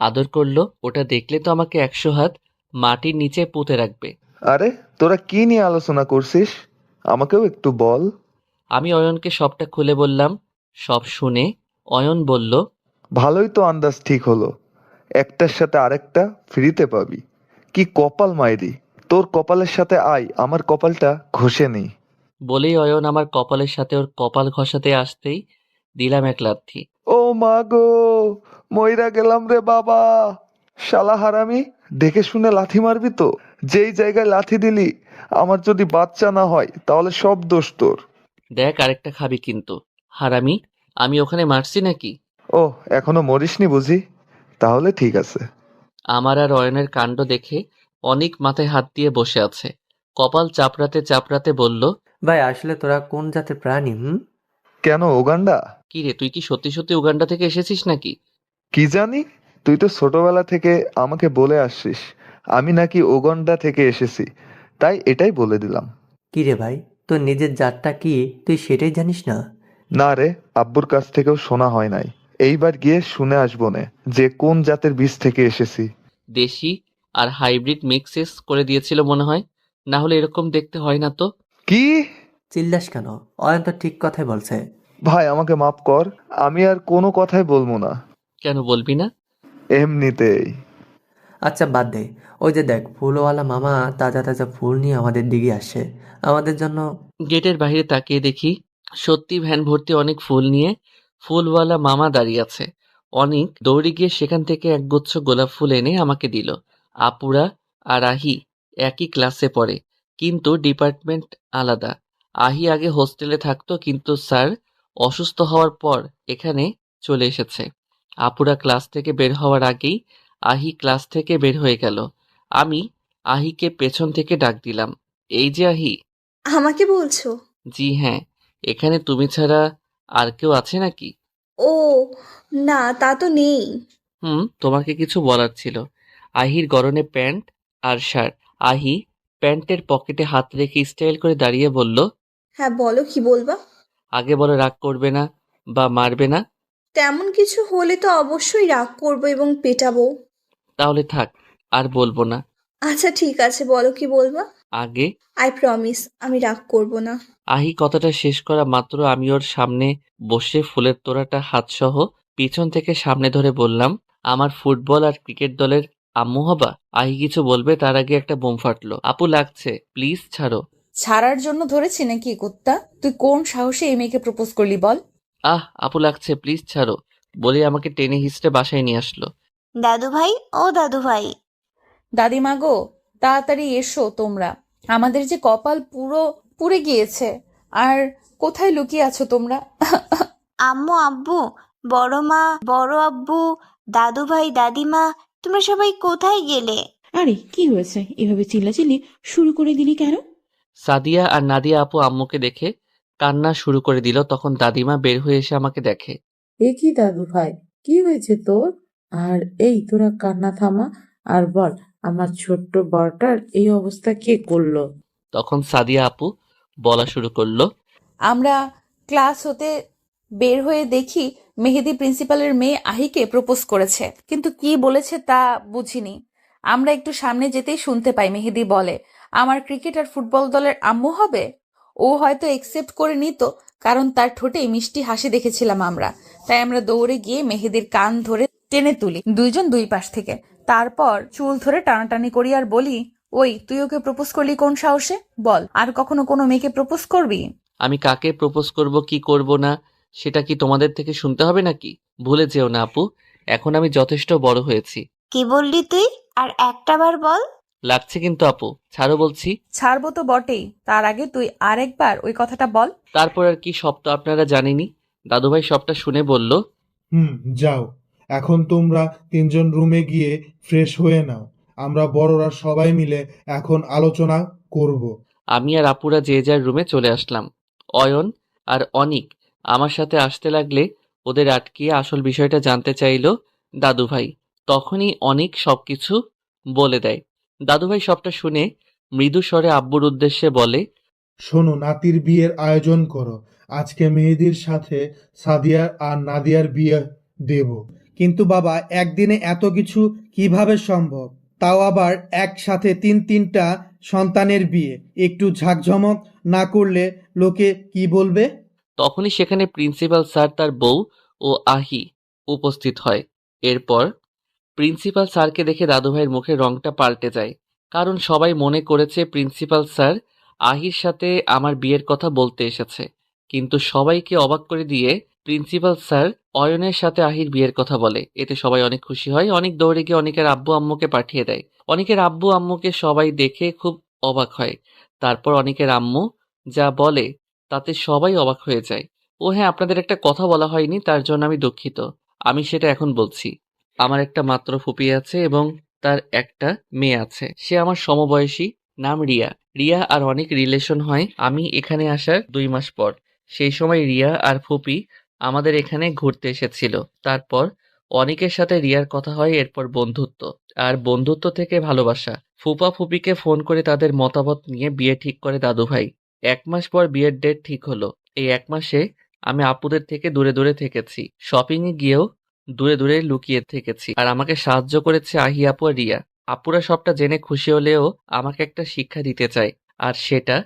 আদর করলো। ওটা দেখলে তো আমাকে 100 হাত মাটির নিচে পুঁতে রাখবে। আরে তোরা কি নিয়ে আলোচনা করছিস, আমাকেও একটু বল। আমি অয়নকে সবটা খুলে বললাম। সব শুনে অয়ন বলল, ভালোই তো আন্দাজ ঠিক হলো, একটার সাথে আরেকটা ফ্রিতে পাবি। কি কপাল মাইরি, তোর কপালের সাথে আয় আমার কপালটা ঘষে নেই। বলেই অয়ন আমার কপালের সাথে ওর কপাল ঘষাতে আসতেই দিলাম এক লাথি। ও মা গো, মইরা গেলাম রে বাবা। শালা হারামি, দেখে শুনে লাথি মারবি তো। যেই জায়গায় লাথি দিলি, আমার যদি বাচ্চা না হয় তাহলে সব দোষ তোর। দেখ আরেকটা খাবি কিন্তু। হারামি, আমি ওখানে মারছি নাকি? ও, এখনো মরিসনি বুঝি? তাহলে ঠিক আছে। আমার আর অয়নের কাণ্ড দেখে অনেক মাথায় হাত দিয়ে বসে আছে। কপাল চাপড়াতে চাপড়াতে বলল, ভাই আসলে তোরা কোন জাতের প্রাণী? কেন উগান্ডা? কি রে, তুই কি সত্যি সত্যি উগান্ডা থেকে এসেছিস নাকি? কি জানি, তুই তো ছোটবেলা থেকে আমাকে বলে আসছিস আমি নাকি উগান্ডা থেকে এসেছি, তাই এটাই বলে দিলাম। কি রে ভাই, তোর নিজের জাতটা কি তুই সেটাই জানিস না? না রে, আব্বুর কাছ থেকেও শোনা হয় নাই। এইবার গিয়ে শুনে আসবো নে যে কোন জাতের বীজ থেকে এসেছি। দেশি আর হাইব্রিড মিক্সেস করে দিয়েছিল মনে হয়, না হলে এরকম দেখতে হয় না তো। কি? চিল্লাস কেন? অয়ন তো ঠিক কথাই বলছে। ভাই আমাকে মাফ কর, আমি আর কোনো কথাই বলবো না। কেন বলবি না? এমনিতেই। আচ্ছা বাদ দে, ওই যে দেখ ফুলওয়ালা মামা তাজা তাজা ফুল নিয়ে আমাদের দিকে আসে। আমাদের জন্য গেটের বাইরে তাকিয়ে দেখি সত্যি ভ্যান ভর্তি অনেক ফুল নিয়ে ফুলওয়ালা মামা দাঁড়িয়ে আছে। অনেক দৌড়ে গিয়ে সেখান থেকে একগুচ্ছ গোলাপ ফুল এনে আমাকে দিল। আপুরা আর আহি একই ক্লাসে পড়ে, কিন্তু ডিপার্টমেন্ট আলাদা। আহি আগে হোস্টেলে থাকতো, কিন্তু স্যার অসুস্থ হওয়ার পর এখানে চলে এসেছে। আপুরা ক্লাস থেকে বের হওয়ার আগেই আহি ক্লাস থেকে বের হয়ে গেল। আমি আহিকে পেছন থেকে ডাক দিলাম, এই যে আহি। আমাকে বলছো? জি হ্যাঁ, এখানে তুমি ছাড়া আর কেউ আছে নাকি? ও না, তা তো নেই। তোমাকে কিছু বলার ছিল। আহির গরনে প্যান্ট আর শার্ট। আহি প্যান্টের পকেটে হাত রেখে স্টাইল করে দাঁড়িয়ে বলল, হ্যাঁ বলো, কি বলবা? আগে বলো রাগ করবে না বা মারবে না। তেমন কিছু হলে তো অবশ্যই রাগ করবো এবং পেটাবো। তাহলে থাক, আর বলবো না। আচ্ছা ঠিক আছে, বলো কি বলবা। আগে আই প্রমিস আমি রাগ করবো না। আহি কথাটা শেষ করা মাত্র আমি ওর সামনে বসে ফুলের তোড়াটা হাতসহ পিছন থেকে সামনে ধরে বললাম, আমার ফুটবল আর ক্রিকেট দলের আম্মু হবা। আহি কিছু বলবে তার আগে একটা বোম ফাটলো। আপু লাগছে, প্লিজ ছাড়ো। ছাড়ার জন্য ধরেছি নাকি কুত্তা? তুই কোন সাহসে এই মেয়েকে প্রপোজ করলি বল? আপু লাগছে, প্লিজ ছাড়ো বলে আমাকে টেনে হিঁচড়ে বাসায় নিয়ে আসলো। দাদু ভাই, ও দাদু ভাই। দাদিমা গো, তাড়াতাড়ি এসো তোমরা। আমাদের যে কপাল পুরো পুড়ে গিয়েছে। আর কোথায় লুকিয়ে আছো তোমরা? আম্মু, আব্বু, বড় মা, বড় আব্বু, দাদু ভাই, দাদিমা, তোমরা সবাই কোথায় গেলে? আরে কি হয়েছে, এভাবে চিল্লাচিল্লি শুরু করে দিলি কেন? সাদিয়া আর নাদিয়া আপু আম্মুকে দেখে কান্না শুরু করে দিল। তখন দাদিমা বের হয়ে এসে আমাকে দেখে। এ কি দাদু ভাই, কি হয়েছে তোর? আর এই তোরা কান্না থামা আর বল, আমার ছোট্ট বড়টার এই অবস্থা কে করলো? তখন সাদিয়া আপু বলা শুরু করলো, আমরা ক্লাস হতে বের হয়ে দেখি মেহেদি প্রিন্সিপালের মেয়ে আহিকে প্রপোজ করেছে, কিন্তু কি বলেছে তা বুঝিনি। আমরা একটু সামনে যেতেই শুনতে পাই মেহেদি বলে, আমার ক্রিকেট আর ফুটবল দলের আম্মু হবে। ও হয়তো একসেপ্ট করে নিত, কারণ তার ঠোঁটে মিষ্টি হাসি দেখেছিলাম আমরা। তাই আমরা দৌড়ে গিয়ে মেহেদির কান ধরে টেনে তুলি, দুইজন দুই পাশ থেকে। তারপর চুল ধরে টানাটানি করি আর বলি, ওই তুই ওকে প্রপোজ করলি কোন সাহসে? বল, আর কখনো কোনো মেয়েকে প্রপোজ করবি? আমি কাকে প্রপোজ করব কি করব না সেটা কি তোমাদের থেকে শুনতে হবে নাকি? ভুলে যেও না আপু, এখন আমি যথেষ্ট বড় হয়েছি। কি বললি তুই? আর একটা বার বল। লাগছে কিন্তু আপু, ছাড়ো বলছি। ছাড়বো তো বটেই, তার আগে তুই আরেকবার ওই কথাটা বল। তারপর আর কি, সব তো আপনারা জানেনই। দাদুভাই সবটা শুনে বলল, যাও, এখন তোমরা তিনজন রুমে গিয়ে ফ্রেশ হয়ে নাও। আমরা বড়রা সবাই মিলে এখন আলোচনা করব। আমি আর আপুরা যে যার রুমে চলে আসলাম। অয়ন আর অনিক আমার সাথে আসতে লাগলে ওদের আটকিয়ে আসল বিষয়টা জানতে চাইলো দাদুভাই। তখনই অনিক সবকিছু বলে দেয়। দাদুভাই সবটা শুনে মৃদু স্বরে আব্বুর উদ্দেশ্যে বলে, শোনো, নাতির বিয়ের আয়োজন করো। আজকে মেহেদির সাথে সাদিয়া আর নাদিয়ার বিয়ে দেব। কিন্তু বাবা, একদিনে এত কিছু কিভাবে সম্ভব? তাও আবার একসাথে তিনটা সন্তানের বিয়ে। একটু ঝাঁকঝমক না করলে লোকে কি বলবে? তখনই সেখানে প্রিন্সিপাল স্যার, তার বউ ও আহি উপস্থিত হয়। এরপর প্রিন্সিপাল স্যারকে দেখে দাদুভাইয়ের মুখের রংটা পাল্টে যায়, কারণ সবাই মনে করেছে প্রিন্সিপাল স্যার আহির সাথে আমার বিয়ের কথা বলতে এসেছে। কিন্তু সবাইকে অবাক করে দিয়ে প্রিন্সিপাল স্যার অয়নের সাথে আহির বিয়ের কথা বলে। এতে সবাই অনেক খুশি হয়। অনেক দৌড়ে গিয়ে অনেকের আব্বু আম্মুকে পাঠিয়ে দেয়। অনেকের আব্বু আম্মুকে সবাই দেখে খুব অবাক হয়। তারপর অনেকের আম্মু যা বলে তাতে সবাই অবাক হয়ে যায়। ও হ্যাঁ, আপনাদের একটা কথা বলা হয়নি, তার জন্য আমি দুঃখিত। আমি সেটা এখন বলছি। আমার একটা মাত্র ফুপি আছে এবং তার একটা মেয়ে আছে। সে আমার সমবয়সী, নাম রিয়া। রিয়া আর অনেক রিলেশন হয় আমি এখানে আসার 2 মাস পর। সেই সময় রিয়া আর ফুপি আমাদের এখানে ঘুরতে এসেছিল। তারপর অনেকের সাথে রিয়ার কথা হয়, এরপর বন্ধুত্ব, আর বন্ধুত্ব থেকে ভালোবাসা। ফুপা ফুপিকে ফোন করে তাদের মতামত নিয়ে বিয়ে ঠিক করে দাদুভাই। 1 মাস পর বিয়ের ডেট ঠিক হলো। এই 1 মাসে আমি আপুদের থেকে দূরে দূরে থেকেছি। শপিংয়ে গিয়েও দূরে দূরে লুকিয়ে থেকেছি। আর আমাকে সাহায্য করেছে আহি আপু আর রিয়া। আপুরা সবটা জেনে খুশি হলেও আমাকে একটা শিক্ষা দিতে চায়, আর সেটা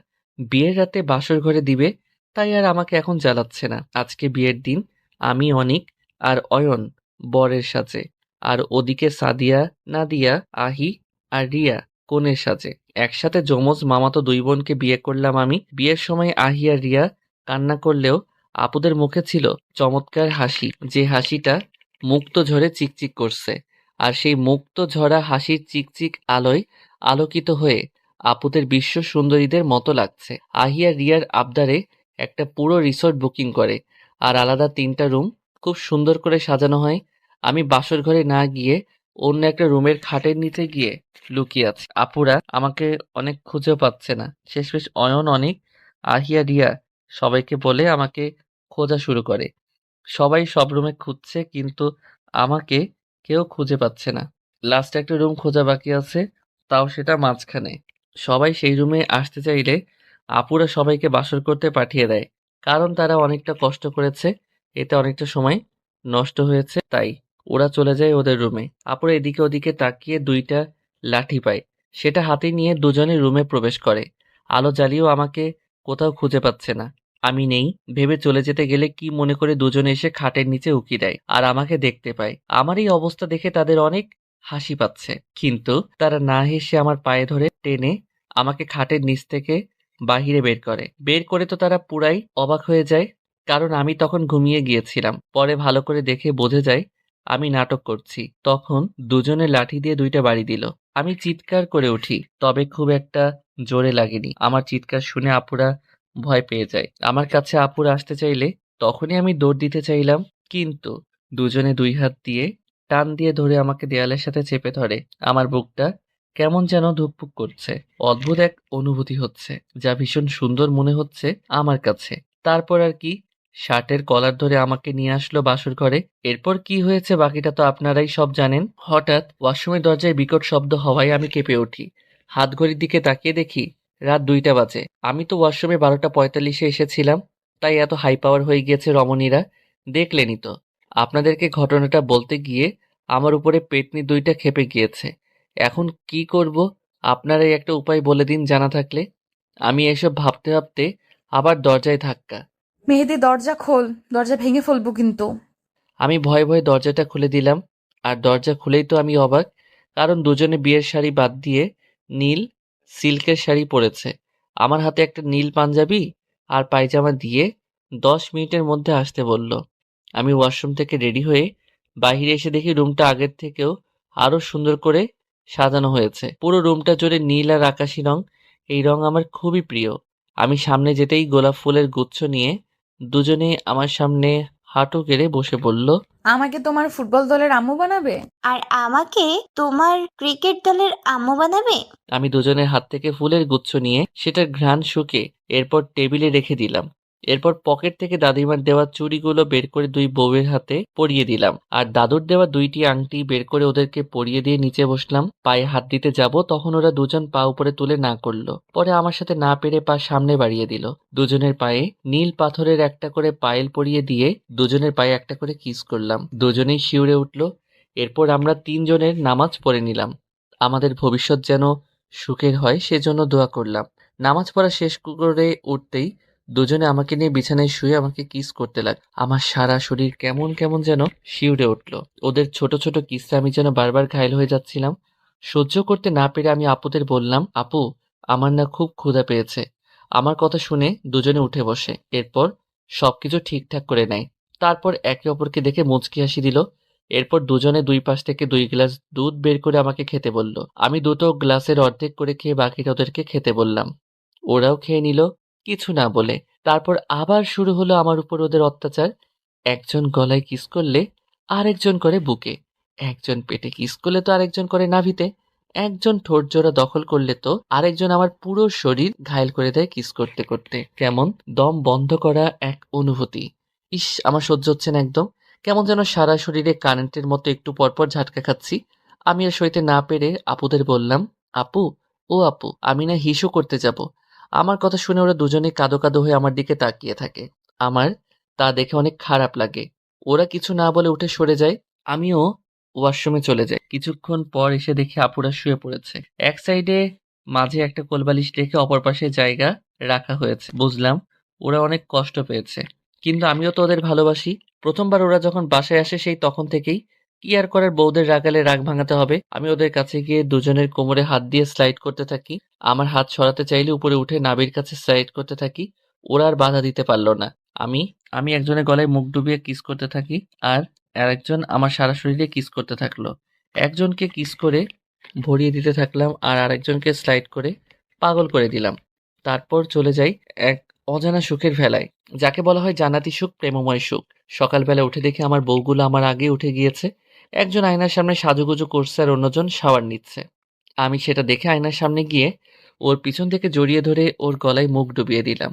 বিয়ের রাতে বাসর ঘরে দিবে। তাই আর আমাকে এখন জ্বালাচ্ছে না। আজকে বিয়ের দিন, আমি অনিক আর অয়ন বরের সাজে আর ওদিকে সাদিয়া, নাদিয়া, আহি আর রিয়া কনের সাজে। একসাথে যমজ মামাতো দুই বোনকে বিয়ে করলাম আমি। বিয়ের সময় আহি আর রিয়া কান্না করলেও আপুদের মুখে ছিল চমৎকার হাসি, যে হাসিটা মুক্ত ঝরে চিকচিক করছে। আর সেই মুক্ত ঝরা হাসির চিকচিক আলোয় আলোকিত হয়ে আপুদের বিশ্ব সুন্দরীদের মতো লাগছে। আহি আর রিয়ার আবদারে একটা পুরো রিসোর্ট বুকিং করে, আর আলাদা 3টা রুম খুব সুন্দর করে সাজানো হয়। আমি বাসর ঘরে না গিয়ে অন্য একটা রুমের খাটের নিচে গিয়ে লুকিয়ে আছি। আপুরা আমাকে অনেক খুঁজেও পাচ্ছে না। শেষমেশ অয়ন, অনেক, আহিয়া, রিয়া সবাইকে বলে আমাকে খোঁজা শুরু করে। সবাই সব রুমে খুঁজছে, কিন্তু আমাকে কেউ খুঁজে পাচ্ছে না। লাস্ট একটা রুম খোঁজা বাকি আছে, তাও সেটা মাঝখানে। সবাই সেই রুমে আসতে চাইলে আপুরা সবাইকে বাসর করতে পাঠিয়ে দেয়, কারণ তারা অনেকটা কষ্ট করেছে, এতে অনেকটা সময় নষ্ট হয়েছে, তাই ওরা চলে যায় ওদের রুমে। আপুরা এদিকে ওদিকে তাকিয়ে 2টা লাঠি পায়, সেটা হাতে নিয়ে দুজনে রুমে প্রবেশ করে। আলো জ্বালিয়েও আমাকে কোথাও খুঁজে পাচ্ছে না। আমি নেই ভেবে চলে যেতে গেলে কি মনে করে দুজনে এসে খাটের নিচে উকি দেয়, আর আমাকে দেখতে পায়। আমার এই অবস্থা দেখে তাদের অনেক হাসি পাচ্ছে, কিন্তু তারা না হেসে আমার পায়ে ধরে টেনে আমাকে খাটের নিচ থেকে বাহিরে বের করে তো তারা পুরাই অবাক হয়ে যায়, কারণ আমি তখন ঘুমিয়ে গিয়েছিলাম। পরে ভালো করে দেখে বোঝা যায় আমি নাটক করছি। তখন দুজনে লাঠি দিয়ে 2টা বাড়ি দিল। আমি চিৎকার করে উঠি, তবে খুব একটা জোরে লাগেনি। আমার চিৎকার শুনে আপুরা ভয় পেয়ে যায়। আমার কাছে আপুরা আসতে চাইলে তখনই আমি দৌড় দিতে চাইলাম, কিন্তু দুজনে 2 হাত দিয়ে টান দিয়ে ধরে আমাকে দেয়ালের সাথে চেপে ধরে। আমার বুকটা কেমন যেন ধুকপুক করছে। অদ্ভুত এক অনুভূতি হচ্ছে, যা ভীষণ সুন্দর মনে হচ্ছে আমার কাছে। তারপর আর কি, শার্টের কলার ধরে আমাকে নিয়ে আসলো বাসর ঘরে। এরপর কি হয়েছে বাকিটা তো আপনারাই সব জানেন। হঠাৎ ওয়াশরুমের দরজায় বিকট শব্দ হওয়ায় আমি কেঁপে উঠি। হাত ঘড়ির দিকে তাকিয়ে দেখি রাত 2টা বাজে। আমি তো ওয়াশরুমে 12:45-এ এসেছিলাম, তাই এত হাই পাওয়ার হয়ে গিয়েছে রমণীরা। দেখলেনই তো। আপনাদেরকে ঘটনাটা বলতে গিয়ে আমার উপরে পেটনি 2টা খেপে গিয়েছে। এখন কি করব আপনারাই একটা উপায় বলে দিন জানা থাকলে। আমি এসব ভাবতে ভাবতে আবার দরজায় ধাক্কা। মেহেদি দরজা খোল, দরজা ভেঙে ফেলবো কিন্তু। আমি ভয়ে ভয়ে দরজাটা খুলে দিলাম, আর দরজা খুলেই তো আমি অবাক, কারণ দুজনে বিয়ের শাড়ি বাদ দিয়ে নীল সিল্কের শাড়ি পরেছে। আমার হাতে একটা নীল পাঞ্জাবি আর পায়জামা দিয়ে 10 মিনিটের মধ্যে আসতে বলল। আমি ওয়াশরুম থেকে রেডি হয়ে বাইরে এসে দেখি রুমটা আগের থেকেও আরো সুন্দর করে সাজানো হয়েছে। পুরো রুমটা জুড়ে নীল আর আকাশি রং। এই রং আমার খুবই প্রিয়। আমি সামনে যেতেই গোলাপ ফুলের গুচ্ছ নিয়ে দুজনে আমার সামনে হাঁটু গেড়ে বসে পড়ল। আমাকে তোমার ফুটবল দলের আম্মু বানাবে? আর আমাকে তোমার ক্রিকেট দলের আম্মু বানাবে? আমি দুজনের হাত থেকে ফুলের গুচ্ছ নিয়ে সেটার ঘ্রাণ শুকে এরপর টেবিলে রেখে দিলাম। এরপর পকেট থেকে দাদিমার দেওয়া চুড়িগুলো বের করে 2 বউয়ের হাতে পরিয়ে দিলাম, আর দাদুর দেওয়া 2টি আংটি বের করে ওদেরকে পরিয়ে দিয়ে নিচে বসলাম। পায়ে হাত দিতে যাব, তখন ওরা দুজন পা উপরে তুলে না করলো। পরে আমার সাথে না পেরে পা সামনে বাড়িয়ে দিল। দুজনের পায়ে নীল পাথরের একটা করে পায়েল পরিয়ে দিয়ে দুজনের পায়ে একটা করে কিস করলাম। দুজনেই শিউরে উঠল। এরপর আমরা 3 জনের নামাজ পড়ে নিলাম। আমাদের ভবিষ্যৎ যেন সুখের হয় সেজন্য দোয়া করলাম। নামাজ পড়া শেষ করে উঠতেই দুজনে আমাকে নিয়ে বিছানায় শুয়ে আমাকে কিস করতে লাগ। আমার সারা শরীর কেমন কেমন যেন শিউরে উঠল। ওদের ছোট ছোট কিসে আমি যেন বারবার ঘায়েল হয়ে যাচ্ছিলাম। সহ্য করতে না পেরে আমি আপুদের বললাম, আপু, আমার না খুব ক্ষুধা পেয়েছে। আমার কথা শুনে দুজনে উঠে বসে। এরপর সবকিছু ঠিকঠাক করে নেয়। তারপর একে অপরকে দেখে মুচকি হাসি দিল। এরপর দুজনে 2 পাশ থেকে 2 গ্লাস দুধ বের করে আমাকে খেতে বলল। আমি দুটো গ্লাসের অর্ধেক করে খেয়ে বাকিটা ওদেরকে খেতে বললাম। ওরাও খেয়ে নিল কিছু না বলে। তারপর আবার শুরু হলো আমার উপর ওদের অত্যাচার। একজন গলায় কিস করলে আরেকজন করে বুকে, একজন পেটে কিস করলে তো আরেকজন করে নাভিতে, একজন ঠোঁট জোড়া দখল করলে তো আরেকজন আমার পুরো শরীর ঘায়েল করে দেয় কিস করতে করতে। কেমন দম বন্ধ করা এক অনুভূতি। ইস, আমার সহ্য হচ্ছে না একদম। কেমন যেন সারা শরীরে কারেন্টের মতো একটু পরপর ঝাটকা খাচ্ছি। আমি আর সইতে না পেরে আপুদের বললাম, আপু, ও আপু, আমি না হিসু করতে যাব। আমার কথা শুনে ওরা দুজনে কাঁদো কাঁদো হয়ে আমার দিকে তাকিয়ে থাকে। আমার তা দেখে অনেক খারাপ লাগে। ওরা কিছু না বলে উঠে সরে যায়। আমিও ওয়াশরুমে চলে যাই। কিছুক্ষণ পর এসে দেখি আপুরা শুয়ে পড়েছে। এক সাইডে মাঝে একটা কোলবালিশ রেখে অপর পাশে জায়গা রাখা হয়েছে। বুঝলাম ওরা অনেক কষ্ট পেয়েছে, কিন্তু আমিও তো ওদের ভালোবাসি। প্রথমবার ওরা যখন বাসায় আসে সেই তখন থেকেই কি আর করার, বউদের রাগালে রাগ ভাঙাতে হবে। আমি ওদের কাছে গিয়ে দুজনের কোমরে হাত দিয়ে স্লাইড করতে থাকি। আমার হাত সরাতে চাইলে উপরে উঠে নাভির কাছে স্লাইড করতে থাকি। ওরা আর বাধা দিতে পারল না। আমি আমি একজনের গলায় মুখ ডুবিয়ে কিস করতে থাকি, আর আরেকজন আমার সারা শরীরে কিস করতে থাকলো। একজনকে কিস করে ভরিয়ে দিতে থাকলাম, আর আরেকজনকে স্লাইড করে পাগল করে দিলাম। তারপর চলে যাই এক অজানা সুখের ভেলায়, যাকে বলা হয় জান্নাতি সুখ, প্রেমময় সুখ। সকালবেলা উঠে দেখি আমার বউগুলো আমার আগে উঠে গিয়েছে। একজন আয়নার সামনে সাজুগুজু করছে আর অন্যজন শাওয়ার নিচ্ছে। আমি সেটা দেখে আয়নার সামনে গিয়ে ওর পিছন থেকে জড়িয়ে ধরে ওর গলায় মুখ ডুবিয়ে দিলাম।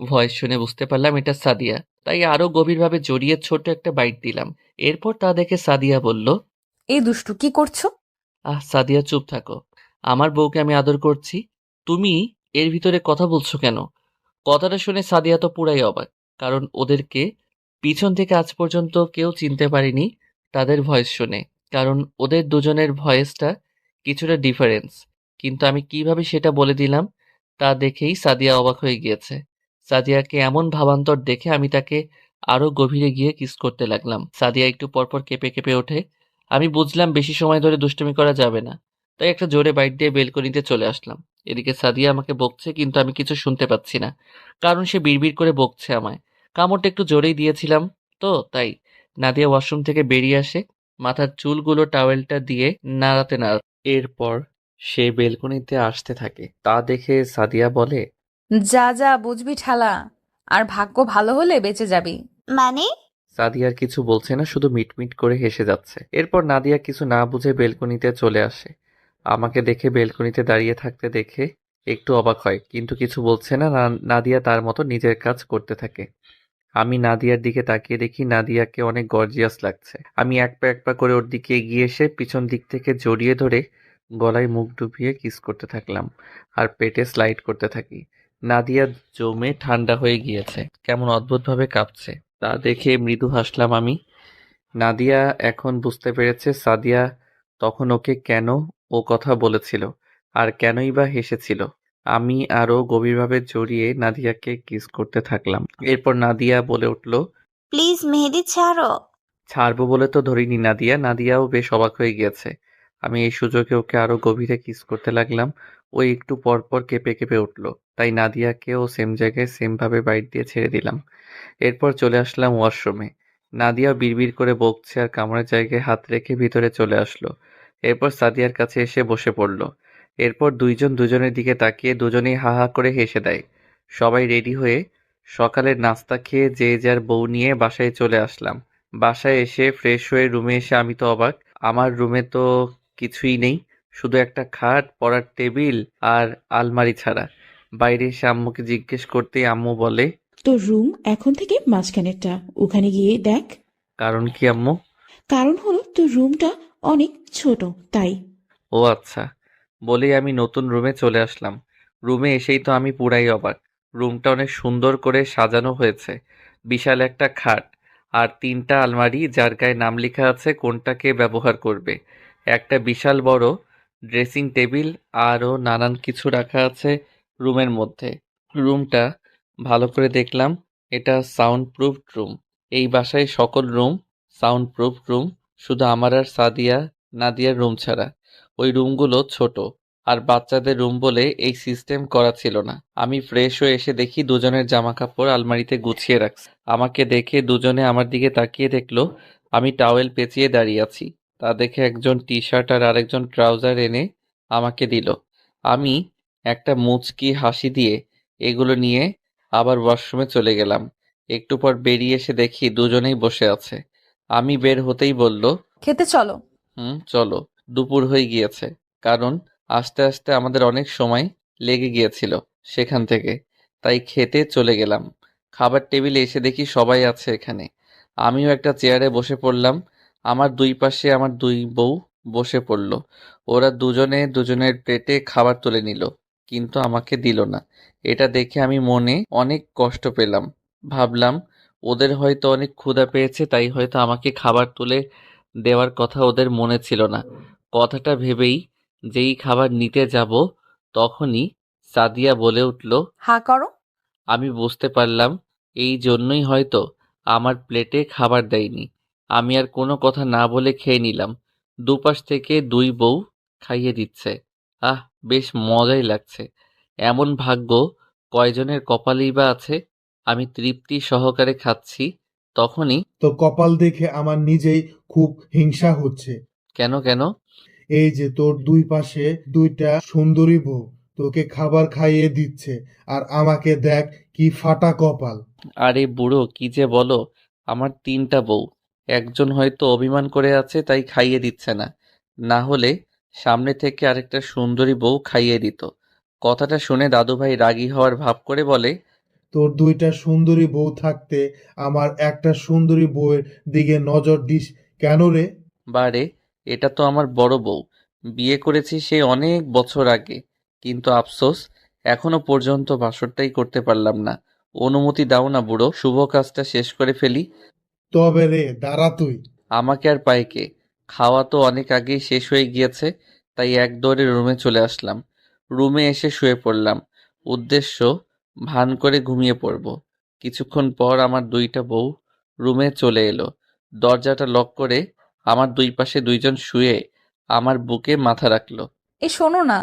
ভয়েস শুনে বুঝতে পারলাম এটা সাদিয়া, তাই আরো গভীরভাবে জড়িয়ে ছোট্ট একটা বাইট দিলাম। এরপর তা দেখে সাদিয়া বলল, এই দুষ্টু কি করছো? সাদিয়া চুপ থাকো, আমার বউকে আমি আদর করছি, তুমি এর ভিতরে কথা বলছো কেন? কথাটা শুনে সাদিয়া তো পুরাই অবাক, কারণ ওদেরকে পিছন থেকে আজ পর্যন্ত কেউ চিনতে পারেনি তাদের ভয়েস শুনে, কারণ ওদের দুজনের ভয়েসটা কিছুটা ডিফারেন্স। কিন্তু আমি কিভাবে সেটা বলে দিলাম তা দেখেই সাদিয়া অবাক হয়ে গিয়েছে। সাদিয়াকে এমন ভাবান্তর দেখে আমি তাকে আরো গভীরে গিয়ে কিস করতে লাগলাম। সাদিয়া একটু পরপর কেঁপে কেঁপে ওঠে। আমি বুঝলাম বেশি সময় ধরে দুষ্টুমি করা যাবে না, তাই একটা জোরে বাইট দিয়ে বেলকনিতে চলে আসলাম। এদিকে সাদিয়া আমাকে বকছে, কিন্তু আমি কিছু শুনতে পাচ্ছি না, কারণ সে বিড়বিড় করে বকছে আমায়। কামড়টা একটু জোরেই দিয়েছিলাম তো তাই। নাদিয়া ওয়াশরুম থেকে বেরিয়ে আসে, মাথার চুলগুলো টাওয়েলটা দিয়ে নাড়াতে নাড়াতে। এরপর সে বেলকনিতে আসতে থাকে, তা দেখে সাদিয়া বলে, যা যা বুঝবি ঠালা, আর ভাগ্য ভালো হলে বেঁচে যাবি। মানে? সাদিয়ার কিছু বলছে না, শুধু মিটমিট করে হেসে যাচ্ছে। এরপর নাদিয়া কিছু না বুঝে বেলকনিতে চলে আসে। আমাকে দেখে বেলকনিতে দাঁড়িয়ে থাকতে দেখে একটু অবাক হয়, কিন্তু কিছু বলছে না। নাদিয়া তার মতো নিজের কাজ করতে থাকে। আমি নাদিয়ার দিকে তাকিয়ে দেখি নাদিয়াকে অনেক গর্জিয়াস লাগছে। আমি এক পা করে ওর দিকে এগিয়ে এসে পিছন দিক থেকে জড়িয়ে ধরে গলায় মুখ ডুবিয়ে কিস করতে থাকলাম, আর পেটে স্লাইড করতে থাকি। নাদিয়া জমে ঠান্ডা হয়ে গিয়েছে, কেমন অদ্ভুতভাবে কাঁপছে, তা দেখে মৃদু হাসলাম আমি। নাদিয়া এখন বুঝতে পেরেছে সাদিয়া তখন ওকে কেন ও কথা বলেছিল, আর কেনই বা হেসেছিল। আমি আরো গভীরভাবে জড়িয়ে নাদিয়াকে কিস করতে থাকলাম। এরপর নাদিয়া বলে উঠল, প্লিজ মেহেদি ছাড়ো। ছাড়বো বলে তো ধরিনি নাদিয়া। নাদিয়াও বেশ অবাক হয়ে গিয়েছে। আমি এই সুযোগে ওকে আরো গভীরে কিস করতে লাগলাম। ও একটু পর পর কেঁপে কেঁপে উঠল, তাই নাদিয়াকেও সেম জায়গায় সেম ভাবে বাইট দিয়ে ছেড়ে দিলাম। এরপর চলে আসলাম ওয়াশরুমে। নাদিয়া বিড়বিড় করে বকছে আর কামড়ের জায়গায় হাত রেখে ভিতরে চলে আসলো। এরপর সাদিয়ার কাছে এসে বসে পড়ল। এরপর দুইজন দুজনের দিকে তাকিয়ে দুজনেই হা হা করে হেসে দেয়। সবাই রেডি হয়ে সকালের নাস্তা খেয়ে যে যার বউ নিয়ে বাসায় চলে আসলাম। বাসায় এসে ফ্রেশ হয়ে রুমে এসে আমি তো অবাক। আমার রুমে তো কিছুই নেই, শুধু একটা খাট, পড়ার টেবিল আর আলমারি ছাড়া। বাইরে এসে আম্মুকে জিজ্ঞেস করতেই আম্মু বলে, তোর রুম এখন থেকে মাঝখানেরটা, ওখানে গিয়ে দেখ। কারণ কি আম্মু? কারণ হলো তোর রুমটা অনেক ছোট, তাই। ও আচ্ছা, বলেই আমি নতুন রুমে চলে আসলাম। রুমে এসেই তো আমি পুরাই অবাক। রুমটা অনেক সুন্দর করে সাজানো হয়েছে। বিশাল একটা খাট আর 3টা আলমারি, যার গায়ে নাম লেখা আছে কোনটাকে ব্যবহার করবে। একটা বিশাল বড় ড্রেসিং টেবিল, আরও নানান কিছু রাখা আছে রুমের মধ্যে। রুমটা ভালো করে দেখলাম, এটা সাউন্ড প্রুফ রুম। এই বাসায় সকল রুম সাউন্ড প্রুফ রুম, শুধু আমার আর নাদিয়ার রুম ছাড়া। ওই রুমগুলো ছোট আর বাচ্চাদের রুম বলে এই সিস্টেম করা ছিল না। আমি ফ্রেশ হয়ে এসে দেখি দুজনের জামা কাপড় আলমারিতে গুছিয়ে রাখছে। আমাকে দেখে দুজনে আমার দিকে তাকিয়ে দেখলো আমি টাওয়েল পেঁচিয়ে দাঁড়িয়ে আছি। তা দেখে একজন টি শার্ট আর আরেকজন ট্রাউজার এনে আমাকে দিল। আমি একটা মুচকি হাসি দিয়ে এগুলো নিয়ে আবার ওয়াশরুমে চলে গেলাম। একটু পর বেরিয়ে এসে দেখি দুজনেই বসে আছে। আমি বের হতেই বলল, খেতে চলো। চলো। দুপুর হয়ে গিয়েছে, কারণ আসতে আসতে আমাদের অনেক সময় লেগে গিয়েছিল সেখান থেকে, তাই খেতে চলে গেলাম। খাবার টেবিলে এসে দেখি সবাই আছে এখানে। আমিও একটা চেয়ারে বসে পড়লাম। আমার দুই পাশে আমার দুই বউ বসে পড়ল। ওরা দুজনে দুজনের প্লেটে খাবার তুলে নিল, কিন্তু আমাকে দিল না। এটা দেখে আমি মনে অনেক কষ্ট পেলাম। ভাবলাম ওদের হয়তো অনেক ক্ষুধা পেয়েছে, তাই হয়তো আমাকে খাবার তুলে দেওয়ার কথা ওদের মনে ছিল না। কথাটা ভেবেই যেই খাবার নিতে যাব, তখনই সাদিয়া বলে উঠল, হা করো। আমি বুঝতে পারলাম এই জন্যই হয়তো আমার প্লেটে খাবার দেয়নি। আমি আর কোনো কথা না বলে খেয়ে নিলাম। দুপাশ থেকে দুই বউ খাইয়ে দিচ্ছে। আহ, বেশ মজাই লাগছে। এমন ভাগ্য কয়জনের কপালেই বা আছে। আমি তৃপ্তি সহকারে খাচ্ছি, তখনই তো কপাল দেখে আমার নিজেই খুব হিংসা হচ্ছে। কেন কেন? এই যে তোর দুই পাশে দুইটা সুন্দরী বউ তোকে খাবার খাইয়ে দিচ্ছে, আর আমাকে দেখ কি ফাটা কপাল। আরে বুড়ো, কি যে বলো! আমার 3টা বউ। একজন হয়তো অভিমান করে আছে তাই খাইয়ে দিচ্ছে না, না হলে সামনে থেকে আরেকটা সুন্দরী বউ খাইয়ে দিত। কথাটা শুনে দাদুভাই রাগী হওয়ার ভাব করে বলে, তোর দুইটা সুন্দরী বউ থাকতে আমার একটা সুন্দরী বউয়ের দিকে নজর দিস কেন রে? বারে, এটা তো আমার বড় বউ। বিয়ে করেছি সে অনেক বছর আগে, কিন্তু আফসোস এখনো পর্যন্ত বাসরটাই করতে পারলাম না। অনুমতি দাও না বুড়ো, শুভ কাজটা শেষ করে ফেলি। তবে রে দাঁড়া তুই। আমাকে আর পায় কে? খাওয়া তো অনেক আগেই শেষ হয়ে গিয়েছে, তাই এক দৌড়ে রুমে চলে আসলাম। রুমে এসে শুয়ে পড়লাম। উদ্দেশ্য, ভান করে ঘুমিয়ে পড়ব। কিছুক্ষণ পর আমার 2টা বউ রুমে চলে এলো। দরজাটা লক করে আমার দুই পাশে দুইজন শুয়ে আমার বুকে মাথা রাখলো। এ শোনো না।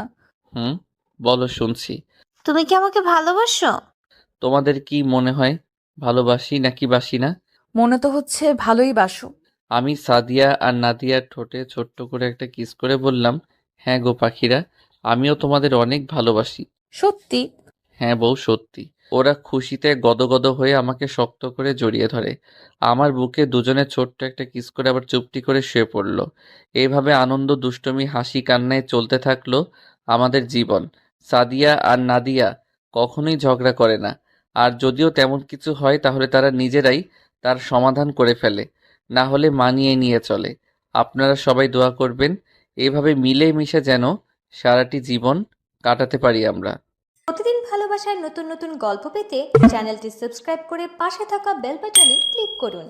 হুম, বলো, শুনছি। তুমি কি আমাকে ভালোবাসো? তোমাদের কি মনে হয় ভালোবাসি নাকি বাসি না? মনে তো হচ্ছে ভালোই বাসো। আমি সাদিয়া আর নাদিয়ার ঠোঁটে ছোট্ট করে একটা কিস করে বললাম, হ্যাঁ গো পাখিরা, আমিও তোমাদের অনেক ভালোবাসি। সত্যি? হ্যাঁ বউ, সত্যি। ওরা খুশিতে গদগদ হয়ে আমাকে শক্ত করে জড়িয়ে ধরে। আমার বুকে দুজনে ছোট্ট একটা কিস করে আবার চুপটি করে শুয়ে পড়ল। এইভাবে আনন্দ, দুষ্টুমি, হাসি কান্নায় চলতে থাকলো আমাদের জীবন। সাদিয়া আর নাদিয়া কখনোই ঝগড়া করে না, আর যদিও তেমন কিছু হয় তাহলে তারা নিজেরাই তার সমাধান করে ফেলে, না হলে মানিয়ে নিয়ে চলে। আপনারা সবাই দোয়া করবেন এভাবে মিলে মিশে যেন সারাটি জীবন কাটাতে পারি আমরা। প্রতিদিন ভালোবাসার নতুন নতুন গল্প পেতে চ্যানেলটি সাবস্ক্রাইব করে পাশে থাকা বেল বাটনে ক্লিক করুন।